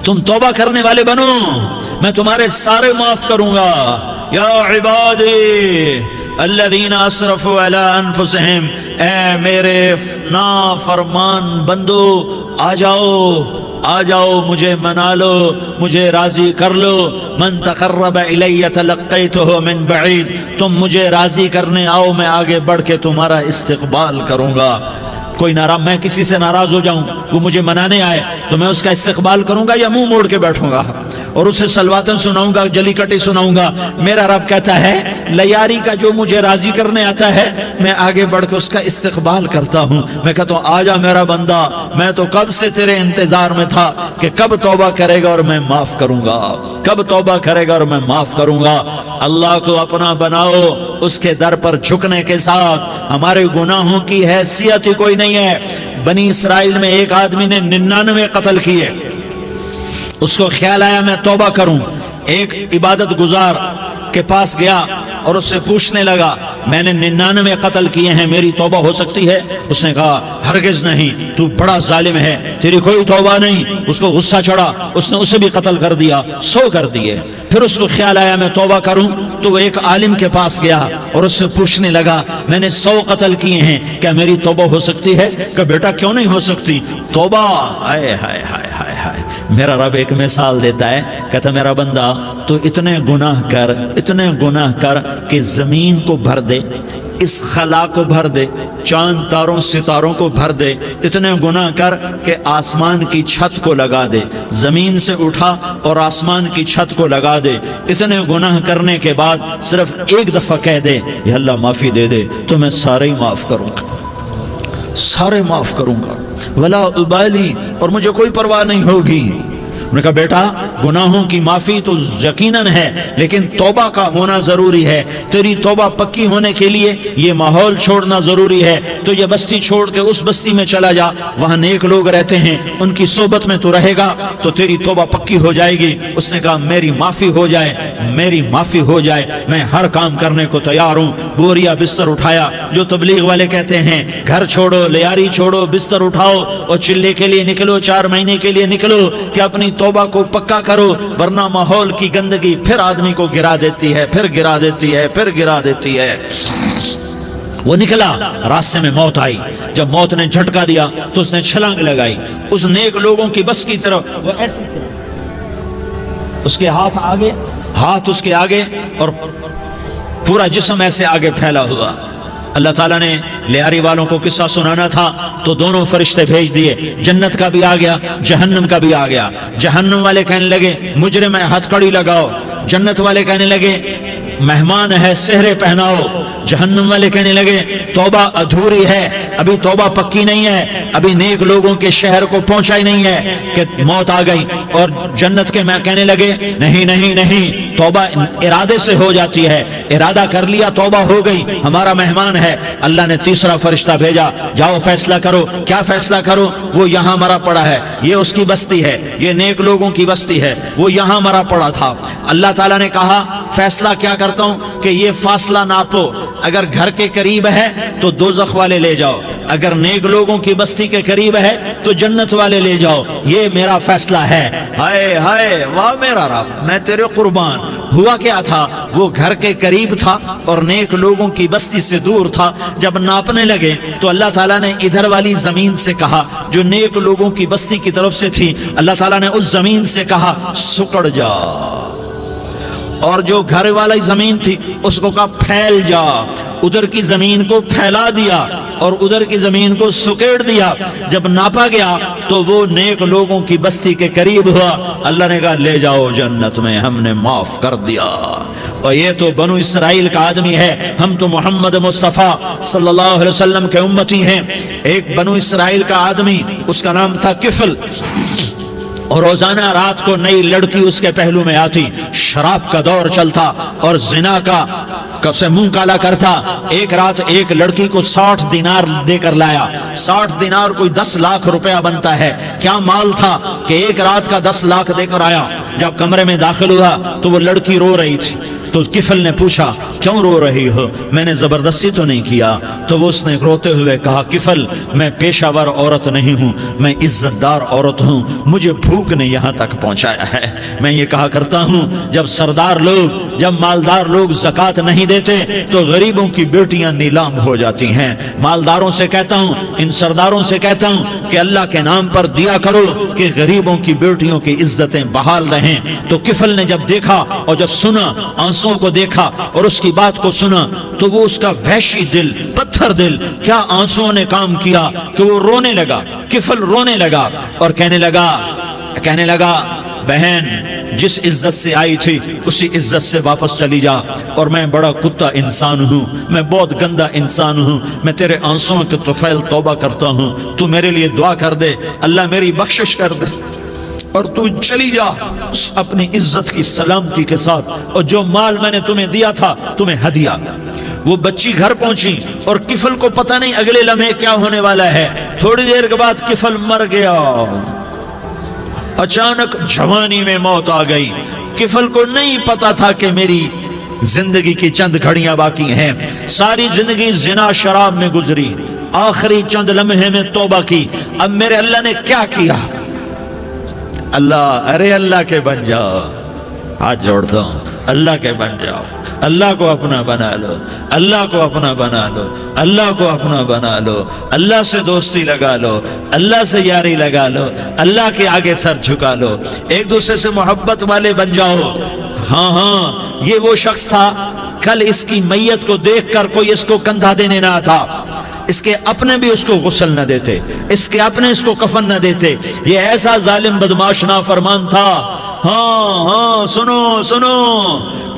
تم توبہ کرنے والے بنو، میں تمہارے سارے معاف کروں گا۔ یا عبادی الذین اسرفوا علی انفسہم، اے میرے نافرمان بندو آ جاؤ مجھے منا لو، مجھے راضی کر لو۔ من تقرب الی تلقیتہ من بعید، تم مجھے راضی کرنے آؤ، میں آگے بڑھ کے تمہارا استقبال کروں گا۔ کوئی ناراض، میں کسی سے ناراض ہو جاؤں، وہ مجھے منانے آئے تو میں اس کا استقبال کروں گا یا منہ موڑ کے بیٹھوں گا اور اسے سلواتیں سناؤں گا، جلی کٹی سناؤں گا؟ میرا رب کہتا ہے لیاری کا جو مجھے راضی کرنے آتا ہے میں آگے بڑھ کے اس کا استقبال کرتا ہوں۔ میں کہتا ہوں آجا میرا بندہ، میں تو کب سے تیرے انتظار میں تھا کہ کب توبہ کرے گا اور میں معاف کروں گا، کب توبہ کرے گا اور میں معاف کروں گا۔ اللہ کو اپنا بناؤ، اس کے در پر جھکنے کے ساتھ ہمارے گناہوں کی حیثیت ہی کوئی نہیں ہے۔ بنی اسرائیل میں ایک آدمی نے 99 قتل کیے، اس کو خیال آیا میں توبہ کروں، ایک عبادت گزار کے پاس گیا اور اس سے پوچھنے لگا میں نے 99 قتل کیے ہیں، میری توبہ ہو سکتی ہے؟ اس نے کہا ہرگز نہیں، تو بڑا ظالم ہے، تیری کوئی توبہ نہیں۔ اس کو غصہ چڑھا، اس نے اسے بھی قتل کر دیا، 100 کر دیے۔ پھر اس کو خیال آیا میں توبہ کروں تو وہ ایک عالم کے پاس گیا اور اس سے پوچھنے لگا میں نے 100 قتل کیے ہیں، کیا میری توبہ ہو سکتی ہے؟ کہ بیٹا کیوں نہیں ہو سکتی توبہ؟ ہائے ہائے ہائے ہائے ہائے، میرا رب ایک مثال دیتا ہے، کہتا میرا بندہ تو اتنے گناہ کر کہ زمین کو بھر دے، اس خلا کو بھر دے، چاند تاروں ستاروں کو بھر دے، اتنے گناہ کر کہ آسمان کی چھت کو لگا دے، زمین سے اٹھا اور آسمان کی چھت کو لگا دے، اتنے گناہ کرنے کے بعد صرف ایک دفعہ کہہ دے یا اللہ معافی دے دے تو میں سارے ہی معاف کروں گا، سارے معاف کروں گا، ولا ابالی، اور مجھے کوئی پرواہ نہیں ہوگی۔ انہوں نے کہا بیٹا گناہوں کی معافی تو یقیناً ہے لیکن توبہ کا ہونا ضروری ہے، تیری توبہ پکی ہونے کے لیے یہ ماحول چھوڑنا ضروری ہے، تو یہ بستی چھوڑ کے اس بستی میں چلا جا، وہاں نیک لوگ رہتے ہیں، ان کی صحبت میں تو رہے گا تو تیری توبہ پکی ہو جائے گی۔ اس نے کہا میری معافی ہو جائے، میری معافی ہو جائے، میں ہر کام کرنے کو تیار ہوں۔ بوریا بستر اٹھایا، جو تبلیغ والے کہتے ہیں گھر چھوڑو، لیاری چھوڑو، بستر اٹھاؤ اور چلے کے لیے نکلو، 4 مہینے کے لیے نکلو کہ اپنی توبہ کو پکا کرو، ورنہ ماحول کی گندگی پھر آدمی کو گرا دیتی ہے، پھر گرا دیتی ہے، پھر گرا دیتی ہے۔ وہ نکلا، راستے میں موت آئی، جب موت نے جھٹکا دیا تو اس نے چھلانگ لگائی اس نیک لوگوں کی بس کی طرف، وہ ایسے اس کے ہاتھ اس کے آگے اور پورا جسم ایسے آگے پھیلا ہوا۔ اللہ تعالیٰ نے لیاری والوں کو قصہ سنانا تھا تو دونوں فرشتے بھیج دیے، جنت کا بھی آ گیا، جہنم کا بھی آ گیا۔ جہنم والے کہنے لگے مجرم ہے ہتھ کڑی لگاؤ، جنت والے کہنے لگے مہمان ہے سہرے پہناؤ۔ جہنم والے کہنے لگے توبہ ادھوری ہے، ابھی توبہ پکی نہیں ہے، ابھی نیک لوگوں کے شہر کو پہنچا ہی نہیں ہے کہ موت آ گئی۔ اور جنت کے میں کہنے لگے نہیں نہیں نہیں، توبہ ارادے سے ہو جاتی ہے، ارادہ کر لیا توبہ ہو گئی، ہمارا مہمان ہے۔ اللہ نے تیسرا فرشتہ بھیجا، جاؤ فیصلہ کرو۔ کیا فیصلہ کرو؟ وہ یہاں مرا پڑا ہے، یہ اس کی بستی ہے، یہ نیک لوگوں کی بستی ہے، وہ یہاں مرا پڑا تھا۔ اللہ تعالیٰ نے کہا فیصلہ کیا کرتا ہوں کہ یہ فاصلہ ناپو، اگر گھر کے قریب ہے تو دوزخ والے لے جاؤ، اگر نیک لوگوں کی بستی کے قریب ہے تو جنت والے لے جاؤ، یہ میرا فیصلہ ہے۔ ہائے ہائے واہ میرا رب، میں تیرے قربان۔ ہوا کیا تھا؟ وہ گھر کے قریب تھا اور نیک لوگوں کی بستی سے دور تھا۔ جب ناپنے لگے تو اللہ تعالیٰ نے ادھر والی زمین سے کہا جو نیک لوگوں کی بستی کی طرف سے تھی، اللہ تعالیٰ نے اس زمین سے کہا سکڑ جا، اور جو گھر والی زمین تھی اس کو کہا پھیل جا۔ ادھر کی زمین کو پھیلا دیا اور ادھر کی زمین کو سکیڑ دیا۔ جب ناپا گیا تو وہ نیک لوگوں کی بستی کے قریب ہوا۔ اللہ نے کہا لے جاؤ جنت میں، ہم نے معاف کر دیا۔ اور یہ تو بنو اسرائیل کا آدمی ہے، ہم تو محمد مصطفیٰ صلی اللہ علیہ وسلم کے امتی ہیں۔ ایک بنو اسرائیل کا آدمی، اس کا نام تھا کفل، اور روزانہ رات کو نئی لڑکی اس کے پہلو میں آتی، شراب کا دور چلتا اور زنا کا سے منہ کالا کرتا۔ ایک رات ایک لڑکی کو 60 دینار دے کر لایا۔ 60 دینار کوئی 10 لاکھ روپیہ بنتا ہے۔ کیا مال تھا کہ ایک رات کا 10 لاکھ دے کر آیا۔ جب کمرے میں داخل ہوا تو وہ لڑکی رو رہی تھی، تو کفل نے پوچھا کیوں رو رہی ہو؟ میں نے زبردستی تو نہیں کیا۔ تو اس نے روتے ہوئے کہا کفل میں پیشہ ور عورت نہیں ہوں، میں عزت دار عورت ہوں، مجھے بھوک نے یہاں تک پہنچایا ہے۔ میں یہ کہا کرتا ہوں جب سردار لوگ، جب مالدار لوگ زکوٰۃ نہیں دیتے تو غریبوں کی بیٹیاں نیلام ہو جاتی ہیں۔ مالداروں سے کہتا ہوں، ان سرداروں سے کہتا ہوں کہ اللہ کے نام پر دیا کرو کہ غریبوں کی بیٹیوں کی عزتیں بحال رہیں۔ تو کفل نے جب دیکھا اور جب سنا، آنسوں کو دیکھا اور اس کی بات کو سنا، تو وہ اس کا وحشی دل، پتھر دل، کیا آنسوں نے کام کیا کہ وہ رونے لگا۔ کفل رونے لگا اور کہنے لگا بہن جس عزت سے آئی تھی اسی عزت سے واپس چلی جا، اور میں بڑا کتا انسان ہوں، میں بہت گندا انسان ہوں، میں تیرے آنسوں کے طفیل توبہ کرتا ہوں، تو میرے لیے دعا کر دے، اللہ میری بخشش کر دے، اور تو چلی جا اپنی عزت کی سلامتی کے ساتھ، اور جو مال میں نے تمہیں دیا تھا تمہیں ہدیہ۔ وہ بچی گھر پہنچی اور کفل کو پتہ نہیں اگلے لمحے کیا ہونے والا ہے۔ تھوڑی دیر کے بعد کفل مر گیا، اچانک جوانی میں موت آ گئی۔ کفل کو نہیں پتا تھا کہ میری زندگی کی چند گھڑیاں باقی ہیں، ساری زندگی زنا شراب میں گزری، آخری چند لمحے میں توبہ کی، اب میرے اللہ نے کیا کیا؟ اللہ کے بن جاؤ، ہاتھ جوڑتا ہوں، اللہ کے بن جاؤ، اللہ کو اپنا بنا لو، اللہ کو اپنا بنا لو، اللہ کو اپنا بنا لو، اللہ سے دوستی لگا لو، اللہ سے یاری لگا لو، اللہ کے آگے سر جھکا لو، ایک دوسرے سے محبت والے بن جاؤ۔ ہاں یہ وہ شخص تھا، کل اس کی میت کو دیکھ کر کوئی اس کو کندھا دینے نہ تھا، اس کے اپنے بھی اس کو غسل نہ دیتے، اس کے اپنے اس کو کفن نہ دیتے، یہ ایسا ظالم بدماش نافرمان تھا۔ ہاں سنو،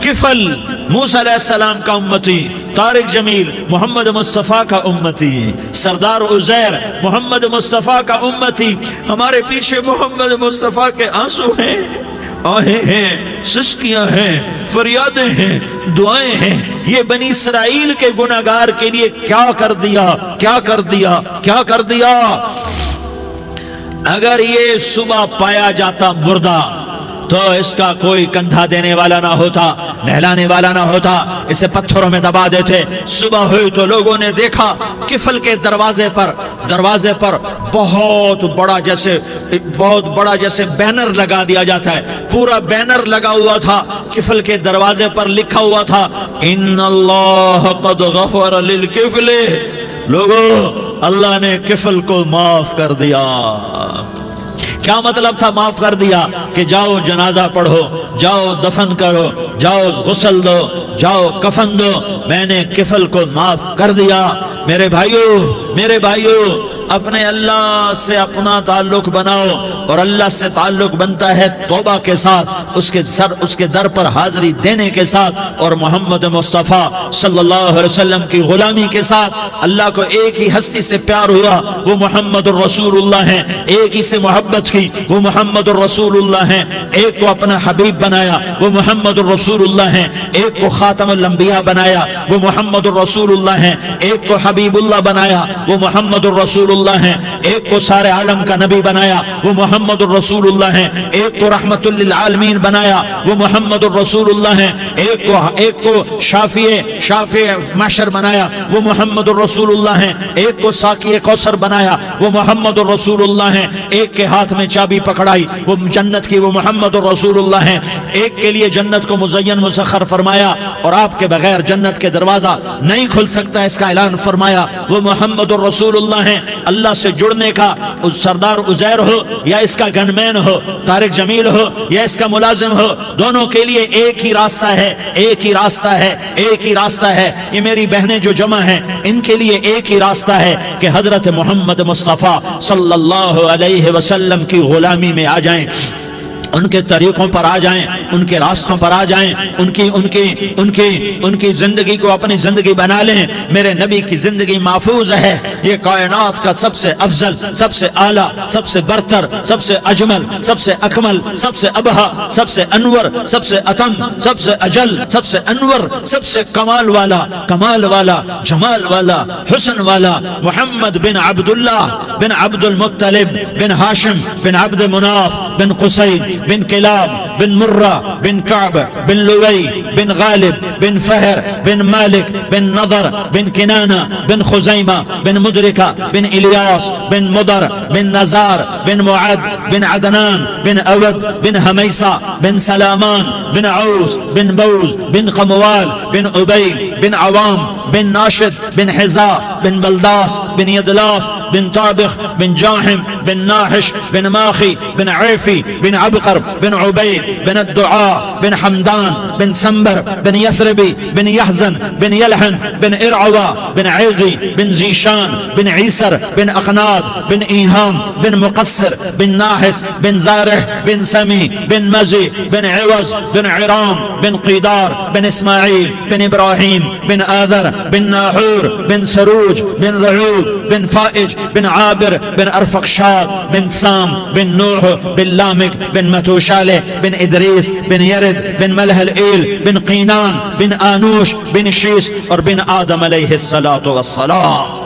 کفل موسیٰ علیہ السلام کا امتی، طارق جمیل محمد مصطفیٰ کا امتی، سردار عزیر محمد مصطفیٰ کا امتی، ہمارے پیچھے محمد مصطفیٰ کے آنسو ہیں، آہیں ہیں، سسکیاں ہیں، فریادیں ہیں، دعائیں ہیں۔ یہ بنی اسرائیل کے گناہگار کے لیے کیا کر دیا۔ اگر یہ صبح پایا جاتا مردہ تو اس کا کوئی کندھا دینے والا نہ ہوتا، نہلانے والا نہ ہوتا، اسے پتھروں میں دبا دیتے۔ صبح ہوئی تو لوگوں نے دیکھا کفل کے دروازے پر بہت بڑا جیسے بینر لگا دیا جاتا ہے، پورا بینر لگا ہوا تھا، کفل کے دروازے پر لکھا ہوا تھا ان اللہ قد غفر للکفل، لوگو اللہ نے کفل کو معاف کر دیا۔ کیا مطلب تھا معاف کر دیا؟ کہ جاؤ جنازہ پڑھو، جاؤ دفن کرو، جاؤ غسل دو، جاؤ کفن دو، میں نے کفل کو معاف کر دیا۔ میرے بھائیو اپنے اللہ سے اپنا تعلق بناؤ، اور اللہ سے تعلق بنتا ہے توبہ کے ساتھ، اس کے در پر حاضری دینے کے ساتھ، اور محمد مصطفیٰ صلی اللہ علیہ وسلم کی غلامی کے ساتھ۔ اللہ کو ایک ہی ہستی سے پیار ہوا، وہ محمد الرسول اللہ ہیں، ایک ہی سے محبت کی، وہ محمد الرسول اللہ ہیں، ایک کو اپنا حبیب بنایا، وہ محمد الرسول اللہ ہیں، ایک کو خاتم الانبیاء بنایا، وہ محمد الرسول اللہ ہیں، ایک کو حبیب اللہ بنایا، وہ محمد الرسول اللہ ہیں، ایک کو سارے عالم کا نبی بنایا، وہ محمد الرسول اللہ ہیں، ایک کو رحمت للعالمین بنایا، وہ محمد الرسول اللہ ہیں، ایک کو شافع محشر بنایا، وہ محمد الرسول اللہ ہیں، ایک کو ساقی کوثر بنایا، وہ محمد الرسول اللہ ہیں، ایک کے ہاتھ میں چابی پکڑائی وہ جنت کی، وہ محمد الرسول اللہ ہیں، ایک کے لیے جنت کو مزین مسخر فرمایا، اور آپ کے بغیر جنت کے دروازہ نہیں کھل سکتا اس کا اعلان فرمایا، وہ محمد الرسول اللہ ہیں۔ اللہ سے جڑنے کا سردار عزیر ہو یا اس کا گنمین ہو، طارق جمیل ہو یا اس کا ملازم ہو، دونوں کے لیے ایک ہی راستہ ہے۔ یہ میری بہنیں جو جمع ہیں ان کے لیے ایک ہی راستہ ہے کہ حضرت محمد مصطفیٰ صلی اللہ علیہ وسلم کی غلامی میں آ جائیں، ان کے طریقوں پر آ جائیں، ان کے راستوں پر آ جائیں، ان کی زندگی کو اپنی زندگی بنا لیں۔ میرے نبی کی زندگی محفوظ ہے، یہ کائنات کا سب سے افضل، سب سے اعلیٰ، سب سے برتر، سب سے اجمل، سب سے اکمل، سب سے ابہا، سب سے انور، سب سے اتم، سب سے اجل، سب سے انور، سب سے کمال والا، جمال والا، حسن والا، محمد بن عبداللہ بن عبد المطلب بن ہاشم بن عبد مناف بن قصی بن کلاب بن مرہ بن کعب بن لوی بن غالب بن فہر بن مالک بن نضر بن کنانہ بن خزیمہ بن مدرکہ بن الیاس بن مدر بن نزار بن معد بن عدنان بن اود بن حمیسہ بن سلامان بن عوس بن بوز بن قموال بن عبید بن عوام بن ناشد بن حزا بن بلداس بن يدلاف بن طابخ بن جاحم بن ناحش بن ماخي بن عيفي بن عبقر بن عبيد بن الدعاء بن حمدان بن سنبر بن يثربي بن يحزن بن يلحن بن إرعوى بن عيغي بن زيشان بن عيسر بن أقناد بن إيهام بن مقصر بن ناحس بن زارح بن سمي بن مزي بن عوز بن عرام بن قيدار بن إسماعيل بن إبراهيم بن آذر بن ناحور بن سروج بن رعوب بن فائج بن عابر بن أرفقشاد بن سام بن نوح بن لامك بن متوشالة بن إدريس بن يرد بن ملهلئيل بن قينان بن آنوش بن شيس اور بن آدم علیہ السلام.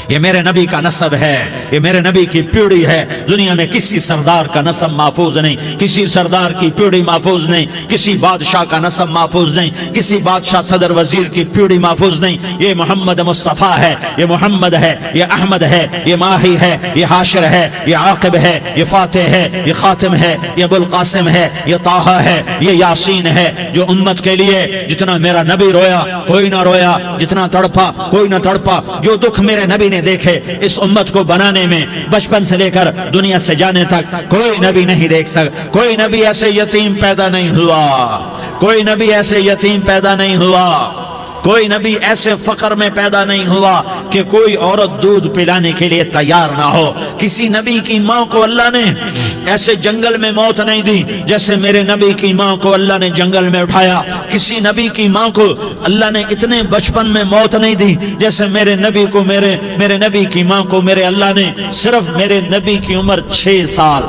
یہ میرے نبی کا نسب ہے، یہ میرے نبی کی پیڑھی ہے. دنیا میں کسی سردار کا نسب محفوظ نہیں، کسی سردار کی پیڑھی محفوظ نہیں، کسی بادشاہ کا نسب محفوظ نہیں، کسی بادشاہ صدر وزیر کی پیڑھی محفوظ نہیں. یہ محمد مصطفیٰ ہے، یہ محمد ہے، یہ احمد ہے، یہ ماہی ہے، یہ حاشر ہے، یہ عاقب ہے، یہ فاتح ہے، یہ خاتم ہے، یہ ابو القاسم ہے، یہ طٰہٰ ہے، یہ یاسین ہے. جو امت کے لیے جتنا میرا نبی رویا کوئی نہ رویا، جتنا تڑپا کوئی نہ تڑپا، جو دکھ میرے نبی نے دیکھے اس امت کو بنانے میں، بچپن سے لے کر دنیا سے جانے تک کوئی نبی نہیں دیکھ سکتا. کوئی نبی ایسے یتیم پیدا نہیں ہوا، کوئی نبی ایسے یتیم پیدا نہیں ہوا، کوئی نبی ایسے فقر میں پیدا نہیں ہوا کہ کوئی عورت دودھ پلانے کے لیے تیار نہ ہو. کسی نبی کی ماں کو اللہ نے ایسے جنگل میں موت نہیں دی جیسے میرے نبی کی ماں کو اللہ نے جنگل میں اٹھایا. کسی نبی کی ماں کو اللہ نے اتنے بچپن میں موت نہیں دی جیسے میرے نبی کو میرے نبی کی ماں کو میرے اللہ نے صرف میرے نبی کی عمر 6 سال،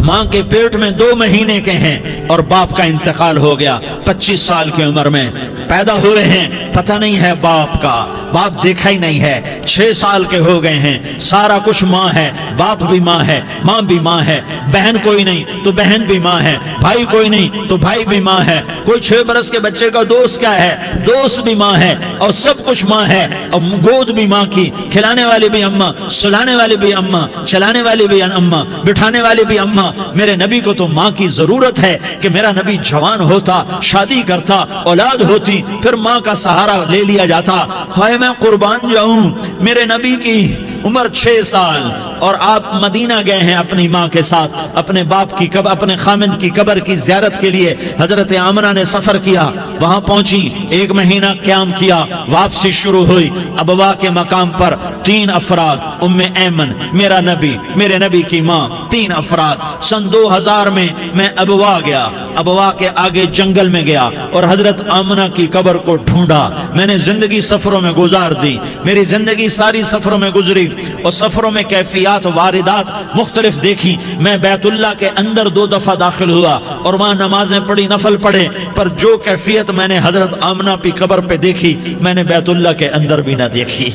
ماں کے پیٹ میں 2 مہینے کے ہیں اور باپ کا انتقال ہو گیا 25 سال کی عمر میں. پیدا ہوئے ہیں، پتہ نہیں ہے باپ کا، باپ دیکھا ہی نہیں ہے. 6 سال کے ہو گئے ہیں، سارا کچھ ماں ہے، باپ بھی ماں ہے، ماں بھی ماں ہے. بہن کوئی نہیں تو بہن بھی ماں ہے، بھائی کوئی نہیں تو بھائی بھی ماں ہے. کوئی 6 برس کے بچے کا دوست کیا ہے، دوست بھی ماں ہے، اور سب کچھ ماں ہے. اور گود بھی ماں کی، کھلانے والی بھی اماں، سلانے والی بھی اماں، چلانے والی بھی اماں، بٹھانے والی بھی اماں. میرے نبی کو تو ماں کی ضرورت ہے کہ میرا نبی جوان ہوتا، شادی کرتا، اولاد ہوتی، پھر ماں کا سہارا لے لیا جاتا. ہائے میں قربان جاؤں، میرے نبی کی عمر 6 سال اور آپ مدینہ گئے ہیں اپنی ماں کے ساتھ، اپنے باپ کی اپنے خامند کی قبر کی زیارت کے لیے. حضرت آمنہ نے سفر کیا، وہاں پہنچی، 1 مہینہ قیام کیا، واپسی شروع ہوئی. ابوا کے مقام پر 3 افراد، ام ایمن، میرا نبی، میرے نبی کی ماں، 3 افراد. سن 2000 میں ابوا گیا، ابوا کے آگے جنگل میں گیا اور حضرت آمنہ کی قبر کو ڈھونڈا. میں نے زندگی سفروں میں گزار دی، میری زندگی ساری سفروں میں گزری اور سفروں میں کیفیات واردات مختلف دیکھی. میں بیت اللہ کے اندر 2 دفعہ داخل ہوا اور وہاں نمازیں پڑھی، نفل پڑھے، پر جو کیفیت میں نے حضرت آمنہ کی قبر پہ دیکھی میں نے بیت اللہ کے اندر بھی نہ دیکھی.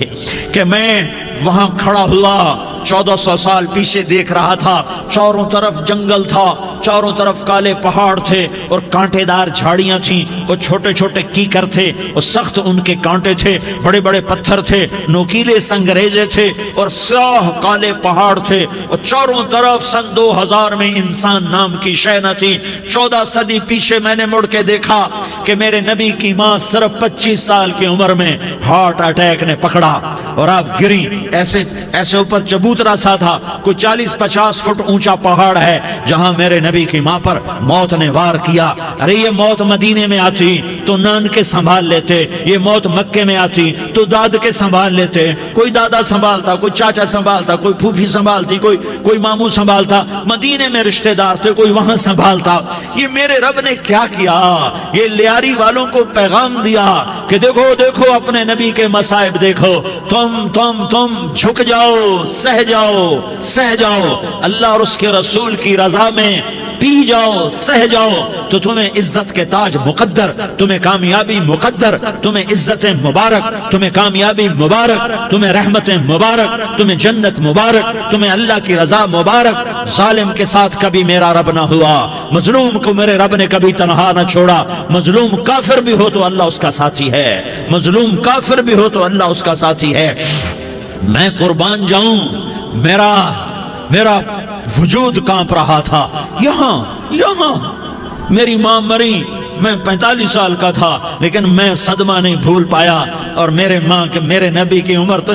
کہ میں وہاں کھڑا ہوا 1400 سال پیچھے دیکھ رہا تھا، چاروں طرف جنگل تھا، چاروں طرف کالے پہاڑ تھے اور کانٹے دار جھاڑیاں تھیں، اور چھوٹے چھوٹے کیکر تھے اور سخت ان کے کانٹے تھے، بڑے بڑے پتھر تھے، نوکیلے سنگریزے تھے اور سیاہ کالے پہاڑ تھے، اور چاروں طرف سن 2000 میں انسان نام کی شے نہ تھی. 14 صدی پیچھے میں نے مڑ کے دیکھا کہ میرے نبی کی ماں صرف 25 سال کی عمر میں ہارٹ اٹیک نے پکڑا اور آپ گری. ایسے اوپر چبوترا سا تھا، کوئی 40-50 فٹ اونچا پہاڑ ہے جہاں میرے نبی کی ماں پر موت نے وار کیا. ارے یہ موت مدینے میں آتی تو نان کے سنبھال لیتے، یہ موت مکے میں آتی تو داد کے سنبھال لیتے. کوئی دادا سنبھالتا، کوئی چاچا سنبھالتا، کوئی پھوپھی سنبھالتی، کوئی ماموں سنبھالتا. مدینے میں رشتہ دار تھے، کوئی وہاں سنبھالتا. یہ میرے رب نے کیا کیا؟ یہ لیاری والوں کو پیغام دیا کہ دیکھو دیکھو اپنے نبی کے مصائب دیکھو، تم جھک جاؤ، سہ جاؤ. اللہ اور اس کے رسول کی رضا میں پی جاؤ سہ جاؤ تو تمہیں عزت کے تاج مقدر، تمہیں کامیابی مقدر، تمہیں عزت مبارک، تمہیں کامیابی مبارک، تمہیں رحمت مبارک، تمہیں جنت مبارک، تمہیں اللہ کی رضا مبارک۔ ظالم کے ساتھ کبھی میرا رب نہ ہوا، مظلوم کو میرے رب نے کبھی تنہا نہ چھوڑا۔ مظلوم کافر بھی ہو تو اللہ اس کا ساتھی ہے، مظلوم کافر بھی ہو تو اللہ اس کا ساتھی ہے۔ میں قربان جاؤں، میرا وجود کانپ رہا تھا۔ یہاں میری ماں مری، میں 45 سال کا تھا، لیکن میں صدمہ نہیں بھول پایا۔ اور میرے نبی کی عمر تو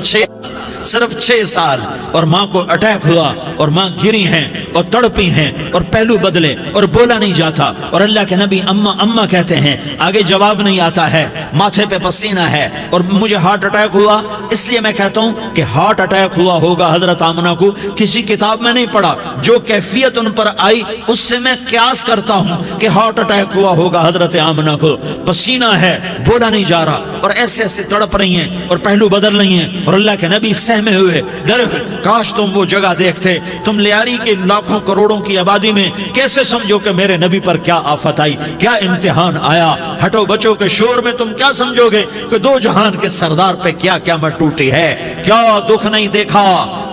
صرف 6 سال، اور ماں کو اٹیک ہوا اور ماں گری ہیں اور تڑپی ہیں اور پہلو بدلے اور بولا نہیں جاتا، اور اللہ کے نبی اماں اماں کہتے ہیں، آگے جواب نہیں آتا ہے، ماتھے پہ پسینہ ہے، اور مجھے ہارٹ اٹیک ہوا۔ اس لیے میں کہتا ہوں کہ ہارٹ اٹیک ہوا ہوگا حضرت آمنہ کو، کسی کتاب میں نہیں پڑھا، جو کیفیت ان پر آئی اس سے میں قیاس کرتا ہوں کہ ہارٹ اٹیک ہوا ہوگا حضرت آمنہ کو۔ پسینہ ہے، بولا نہیں جا رہا، اور ایسے ایسے تڑپ رہی ہیں اور پہلو بدل رہی ہیں، اور اللہ کے نبی سہمے ہوئے، ڈرے ہوئے۔ کاش تم وہ جگہ دیکھتے، تم لیاری کے لاکھوں کروڑوں کی آبادی میں کیسے سمجھو کہ میرے نبی پر کیا آفت آئی، کیا امتحان آیا۔ ہٹو بچوں کے شور میں تم کیا سمجھو گے کہ دو جہان کے سردار پہ کیا قیامت ٹوٹی ہے۔ کیا دکھ نہیں دیکھا،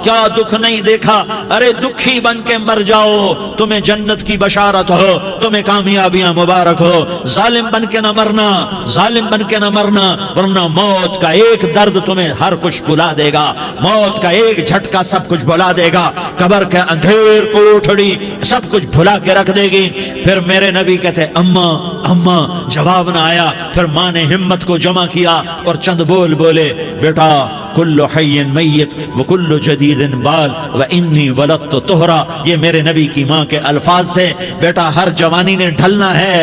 کیا دکھ نہیں دیکھا۔ ارے دکھی بن کے مر جاؤ، تمہیں جنت کی بشارت ہو، تمہیں کامیابیاں مبارک ہو۔ ظالم بن کے نہ مرنا، ظالم بن کے نہ مرنا، ورنہ موت کا ایک درد تمہیں ہر کچھ بلا دے گا، موت کا ایک جھٹکا سب کچھ بھلا دے گا، قبر کے اندھیر کوٹھڑی سب کچھ بھلا کے رکھ دے گی۔ پھر میرے نبی کہتے اماں اماں، جواب نہ آیا۔ پھر ماں نے ہمت کو جمع کیا اور چند بول بولے، بیٹا کل حی میت وکل جدید بال وانی ولدت طہرا۔ یہ میرے نبی کی ماں کے الفاظ تھے، بیٹا ہر جوانی نے ڈھلنا ہے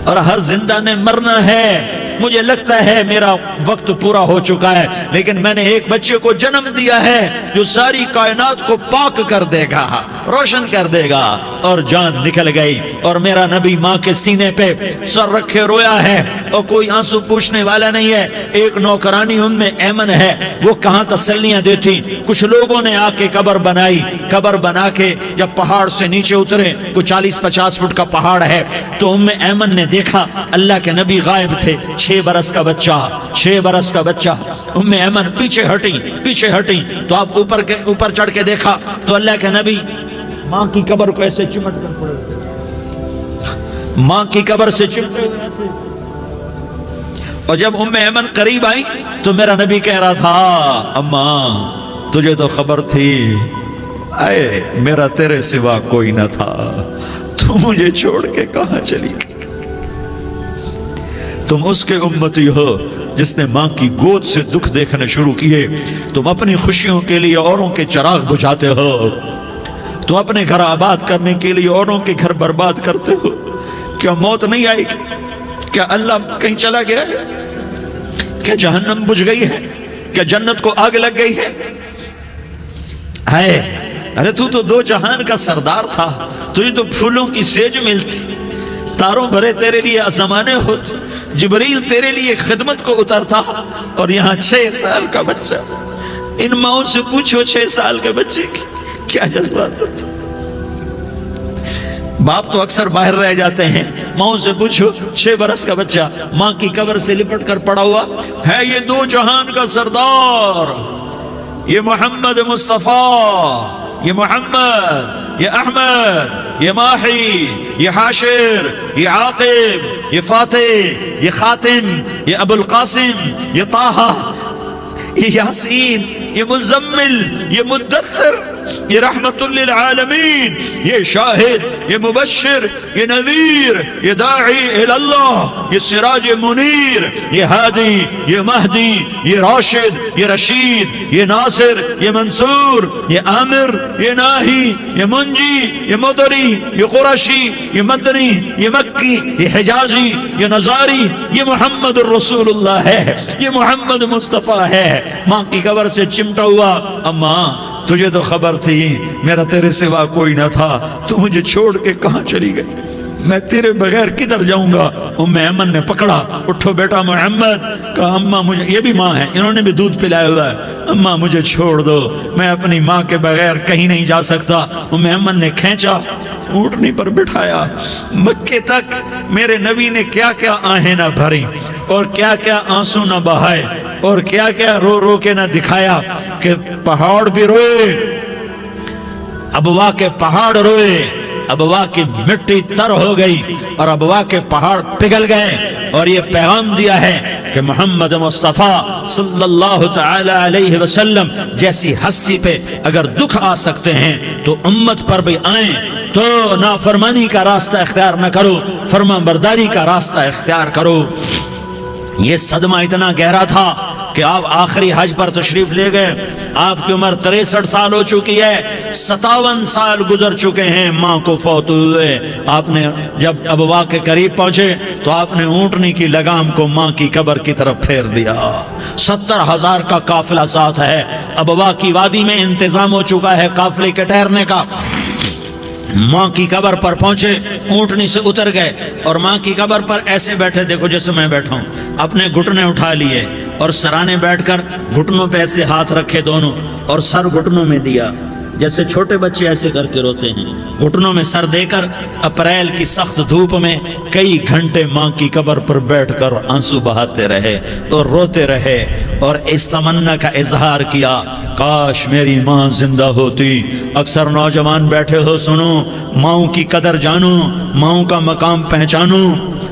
اور ہر زندہ نے مرنا ہے۔ مجھے لگتا ہے میرا وقت پورا ہو چکا ہے، لیکن میں نے ایک بچے کو جنم دیا ہے جو ساری کائنات کو پاک کر دے گا، روشن کر دے گا۔ اور جان نکل گئی، اور میرا نبی ماں کے سینے پہ سر رکھے رویا ہے، اور کوئی آنسو پوچھنے والا نہیں ہے۔ ایک نوکرانی ام میں ایمن ہے، وہ کہاں تسلیاں دیتی۔ کچھ لوگوں نے آ کے قبر بنائی، قبر بنا کے جب پہاڑ سے نیچے اترے، کوئی 40-50 فٹ کا پہاڑ ہے، تو ام ایمن نے دیکھا اللہ کے نبی غائب تھے، 6 برس کا بچہ، 6 برس کا بچہ۔ ام ایمن پیچھے ہٹی تو آپ اوپر چڑھ کے دیکھا تو اللہ کے نبی ماں کی قبر کو ایسے چمٹ کر پڑے، ماں کی قبر سے چمٹے ہوئے ایسے۔ اور جب ام ایمن قریب آئی تو میرا نبی کہہ رہا تھا، اماں تجھے تو خبر تھی، اے میرا تیرے سوا کوئی نہ تھا، تو مجھے چھوڑ کے کہاں چلی گئی۔ تم اس کے امتی ہو جس نے ماں کی گود سے دکھ دیکھنے شروع کیے۔ تم اپنی خوشیوں کے لیے اوروں کے چراغ بجھاتے ہو، تم اپنے گھر آباد کرنے کے لیے اوروں کے گھر برباد کرتے ہو۔ کیا موت نہیں آئے گی؟ کیا اللہ کہیں چلا گیا ہے؟ کیا جہنم بجھ گئی ہے؟ کیا جنت کو آگ لگ گئی ہے؟ ارے تو 2 جہان کا سردار تھا، تجھے تو پھولوں کی سیج ملتی، تاروں بھرے تیرے لیے زمانے ہوتے، جبریل تیرے لیے خدمت کو اترتا، اور یہاں 6 سال کا بچہ۔ ان ماؤں سے پوچھو 6 سال کے بچے کی کیا جذبات ہوتے۔ باپ تو اکثر باہر رہ جاتے ہیں، ماؤں سے پوچھو 6 برس کا بچہ ماں کی قبر سے لپٹ کر پڑا ہوا ہے۔ یہ 2 جہان کا سردار، یہ محمد مصطفیٰ، یہ محمد، یہ احمد، یہ ماہی، یہ حاشر، یہ عاقب، یہ فاتح، یہ خاتم، یہ ابو القاسم، یہ طٰہٰ، یہ یاسین، یہ مزمل، یہ مدثر، یہ رحمت للعالمین، یہ شاہد، یہ مبشر، یہ نذیر، یہ داعی اللہ، یہ سراج منیر، یہ ہادی، یہ مہدی، یہ راشد، یہ رشید، یہ ناصر، یہ منصور، یہ عامر، یہ ناہی، یہ منجی، یہ مدری، یہ قرشی، یہ مدنی، یہ مکی، یہ حجازی، یہ نظاری، یہ محمد الرسول اللہ ہے، یہ محمد مصطفیٰ ہے۔ ماں کی قبر سے چمٹا ہوا، اماں تجھے تو خبر تھی میرا تیرے سوا کوئی نہ تھا، تو مجھے چھوڑ کے کہاں چلی گئی۔ میں تیرے بغیر کدھر جاؤں گا؟ ام ایمن نے پکڑا، اٹھو بیٹا محمد، کہا اماں مجھے، یہ بھی ماں ہے، انہوں نے بھی دودھ پلایا ہوا ہے، اماں مجھے چھوڑ دو، میں اپنی ماں کے بغیر کہیں نہیں جا سکتا۔ ام ایمن نے کھینچا، اونٹنی پر بٹھایا، مکے تک میرے نبی نے کیا کیا آہیں نہ بھری اور کیا کیا آنسو نہ بہائے اور کیا کیا رو رو کے نہ دکھایا کہ پہاڑ بھی روئے، ابوا کے پہاڑ روئے، ابوا کی مٹی تر ہو گئی اور ابوا کے پہاڑ پگھل گئے، اور یہ پیغام دیا ہے کہ محمد مصطفیٰ صلی اللہ تعالی علیہ وسلم جیسی ہستی پہ اگر دکھ آ سکتے ہیں تو امت پر بھی آئیں، تو نافرمانی کا راستہ اختیار نہ کرو، فرما برداری کا راستہ اختیار کرو۔ یہ صدمہ اتنا گہرا تھا کہ آپ آخری حج پر تشریف لے گئے، آپ کی عمر 63 سال ہو چکی ہے، 57 سال گزر چکے ہیں ماں کو فوت ہوئے۔ آپ نے جب ابوا کے قریب پہنچے تو آپ نے اونٹنی کی لگام کو ماں کی قبر کی طرف پھیر دیا۔ 70,000 کا قافلہ ساتھ ہے، ابوا کی وادی میں انتظام ہو چکا ہے قافلے کے ٹھہرنے کا۔ ماں کی قبر پر پہنچے، اونٹنی سے اتر گئے اور ماں کی قبر پر ایسے بیٹھے، دیکھو جیسے میں بیٹھا ہوں، اپنے گھٹنے اٹھا لیے اور سرانے بیٹھ کر گھٹنوں پہ ایسے ہاتھ رکھے دونوں اور سر گھٹنوں میں دیا، جیسے چھوٹے بچے ایسے کر کے روتے ہیں، گھٹنوں میں سر دے کر اپریل کی سخت دھوپ میں کئی گھنٹے ماں کی قبر پر بیٹھ کر آنسو بہاتے رہے اور روتے رہے اور اس تمنا کا اظہار کیا، کاش میری ماں زندہ ہوتی۔ اکثر نوجوان بیٹھے ہو، سنو، ماؤں کی قدر جانو، ماؤں کا مقام پہچانو،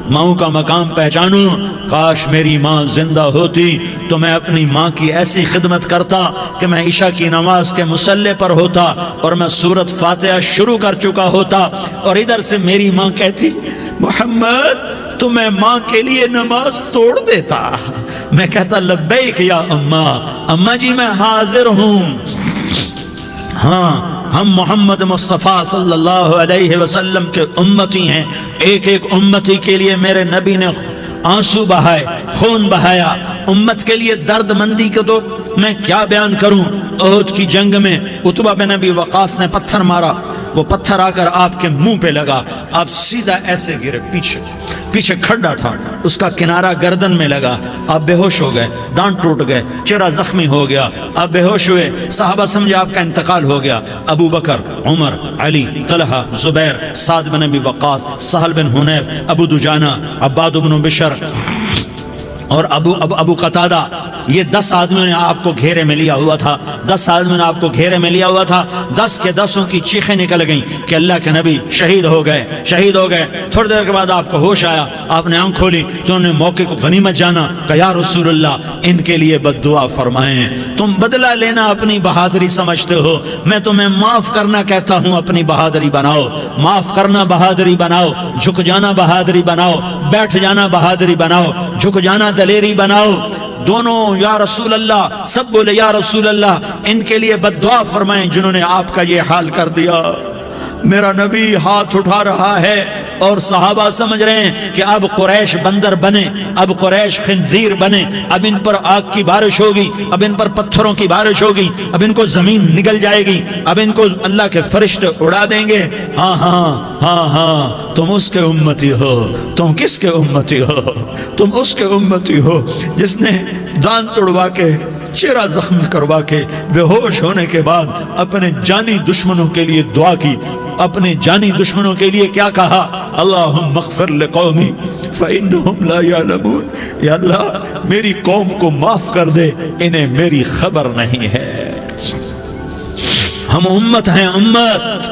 ماؤں کا مقام پہچانو۔ کاش میری ماں زندہ ہوتی تو میں اپنی ماں کی ایسی خدمت کرتا کہ میں عشاء کی نماز کے مصلی پر ہوتا اور میں سورۃ فاتحہ شروع کر چکا ہوتا، اور ادھر سے میری ماں کہتی محمد تو میں ماں کے لیے نماز توڑ دیتا، میں کہتا لبیک یا اماں، اماں جی میں حاضر ہوں۔ ہاں، ہم محمد مصطفیٰ صلی اللہ علیہ وسلم کے امتی ہیں، ایک ایک امتی کے لیے میرے نبی نے آنسو بہائے، خون بہایا، امت کے لیے درد مندی کو تو میں کیا بیان کروں۔ احد کی جنگ میں عتبہ بن ابی وقاص نے پتھر مارا، وہ پتھر آ کر آپ کے منہ پہ لگا، آپ سیدھا ایسے گرے، پیچھے کھڈا تھا، اس کا کنارہ گردن میں لگا، آپ بے ہوش ہو گئے، دانت ٹوٹ گئے، چہرہ زخمی ہو گیا، آپ بے ہوش ہوئے، صحابہ سمجھے آپ کا انتقال ہو گیا۔ ابو بکر، عمر، علی، طلحہ، زبیر، سعد بن ابی وقاص، سہل بن حنیف، ابو دجانہ، عباد بن بشر اور ابو قتادہ، یہ 10 آدمیوں نے آپ کو گھیرے میں لیا ہوا تھا، 10 آدمیوں نے آپ کو گھیرے میں لیا ہوا تھا، 10 کے 10 کی چیخیں نکل گئیں کہ اللہ کے نبی شہید ہو گئے۔ تھوڑی دیر کے بعد آپ کو ہوش آیا، آپ نے آنکھ کھولی تو انہوں نے موقع کو غنیمت جانا کہ یا رسول اللہ ان کے لیے بد دعا فرمائیں، تم بدلہ لینا اپنی بہادری سمجھتے ہو، میں تمہیں معاف کرنا کہتا ہوں، اپنی بہادری بناؤ، معاف کرنا بہادری بناؤ، جھک جانا بہادری بناؤ، بیٹھ جانا بہادری بناؤ، جھک جانا دلیری بناؤ۔ دونوں یا رسول اللہ، سب بولے یا رسول اللہ، ان کے لیے بد دعا فرمائیں جنہوں نے آپ کا یہ حال کر دیا۔ میرا نبی ہاتھ اٹھا رہا ہے اور صحابہ سمجھ رہے ہیں کہ اب قریش بندر بنے، اب قریش خنزیر بنے، اب ان پر آگ کی بارش ہوگی، اب ان پر پتھروں کی بارش ہوگی، اب ان کو زمین نگل جائے گی، اب ان کو اللہ کے فرشتے اڑا دیں گے۔ ہاں ہاں ہاں ہاں، تم اس کے امتی ہو، تم کس کے امتی ہو؟ تم اس کے امتی ہو جس نے دانت توڑوا کے، چہرہ زخمی کروا کے، بے ہوش ہونے کے بعد اپنے جانی دشمنوں کے لیے دعا کی، اپنے جانی دشمنوں کے لیے کیا کہا؟ اللہم اغفر لقومی فإنہم لا یعلمون، یا اللہ میری قوم کو معاف کر دے، انہیں میری خبر نہیں ہے۔ ہم امت ہیں، امت،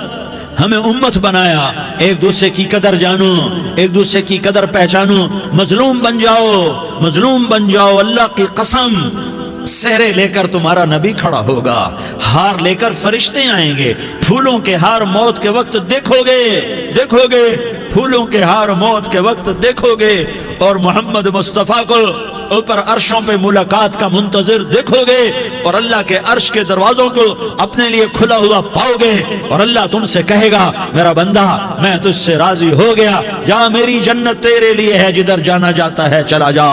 ہمیں امت بنایا، ایک دوسرے کی قدر جانو، ایک دوسرے کی قدر پہچانو، مظلوم بن جاؤ، مظلوم بن جاؤ، اللہ کی قسم سہرے لے کر تمہارا نبی کھڑا ہوگا، ہار لے کر فرشتے آئیں گے، پھولوں کے ہار موت کے وقت دیکھو گے، پھولوں کے ہار موت کے وقت دیکھو گے، اور محمد مصطفیٰ کو اوپر عرشوں پہ ملاقات کا منتظر دیکھو گے، اور اللہ کے عرش کے دروازوں کو اپنے لیے کھلا ہوا پاؤ گے، اور اللہ تم سے کہے گا میرا بندہ میں تجھ سے راضی ہو گیا، جا میری جنت تیرے لیے ہے، جدھر جانا جاتا ہے چلا جا۔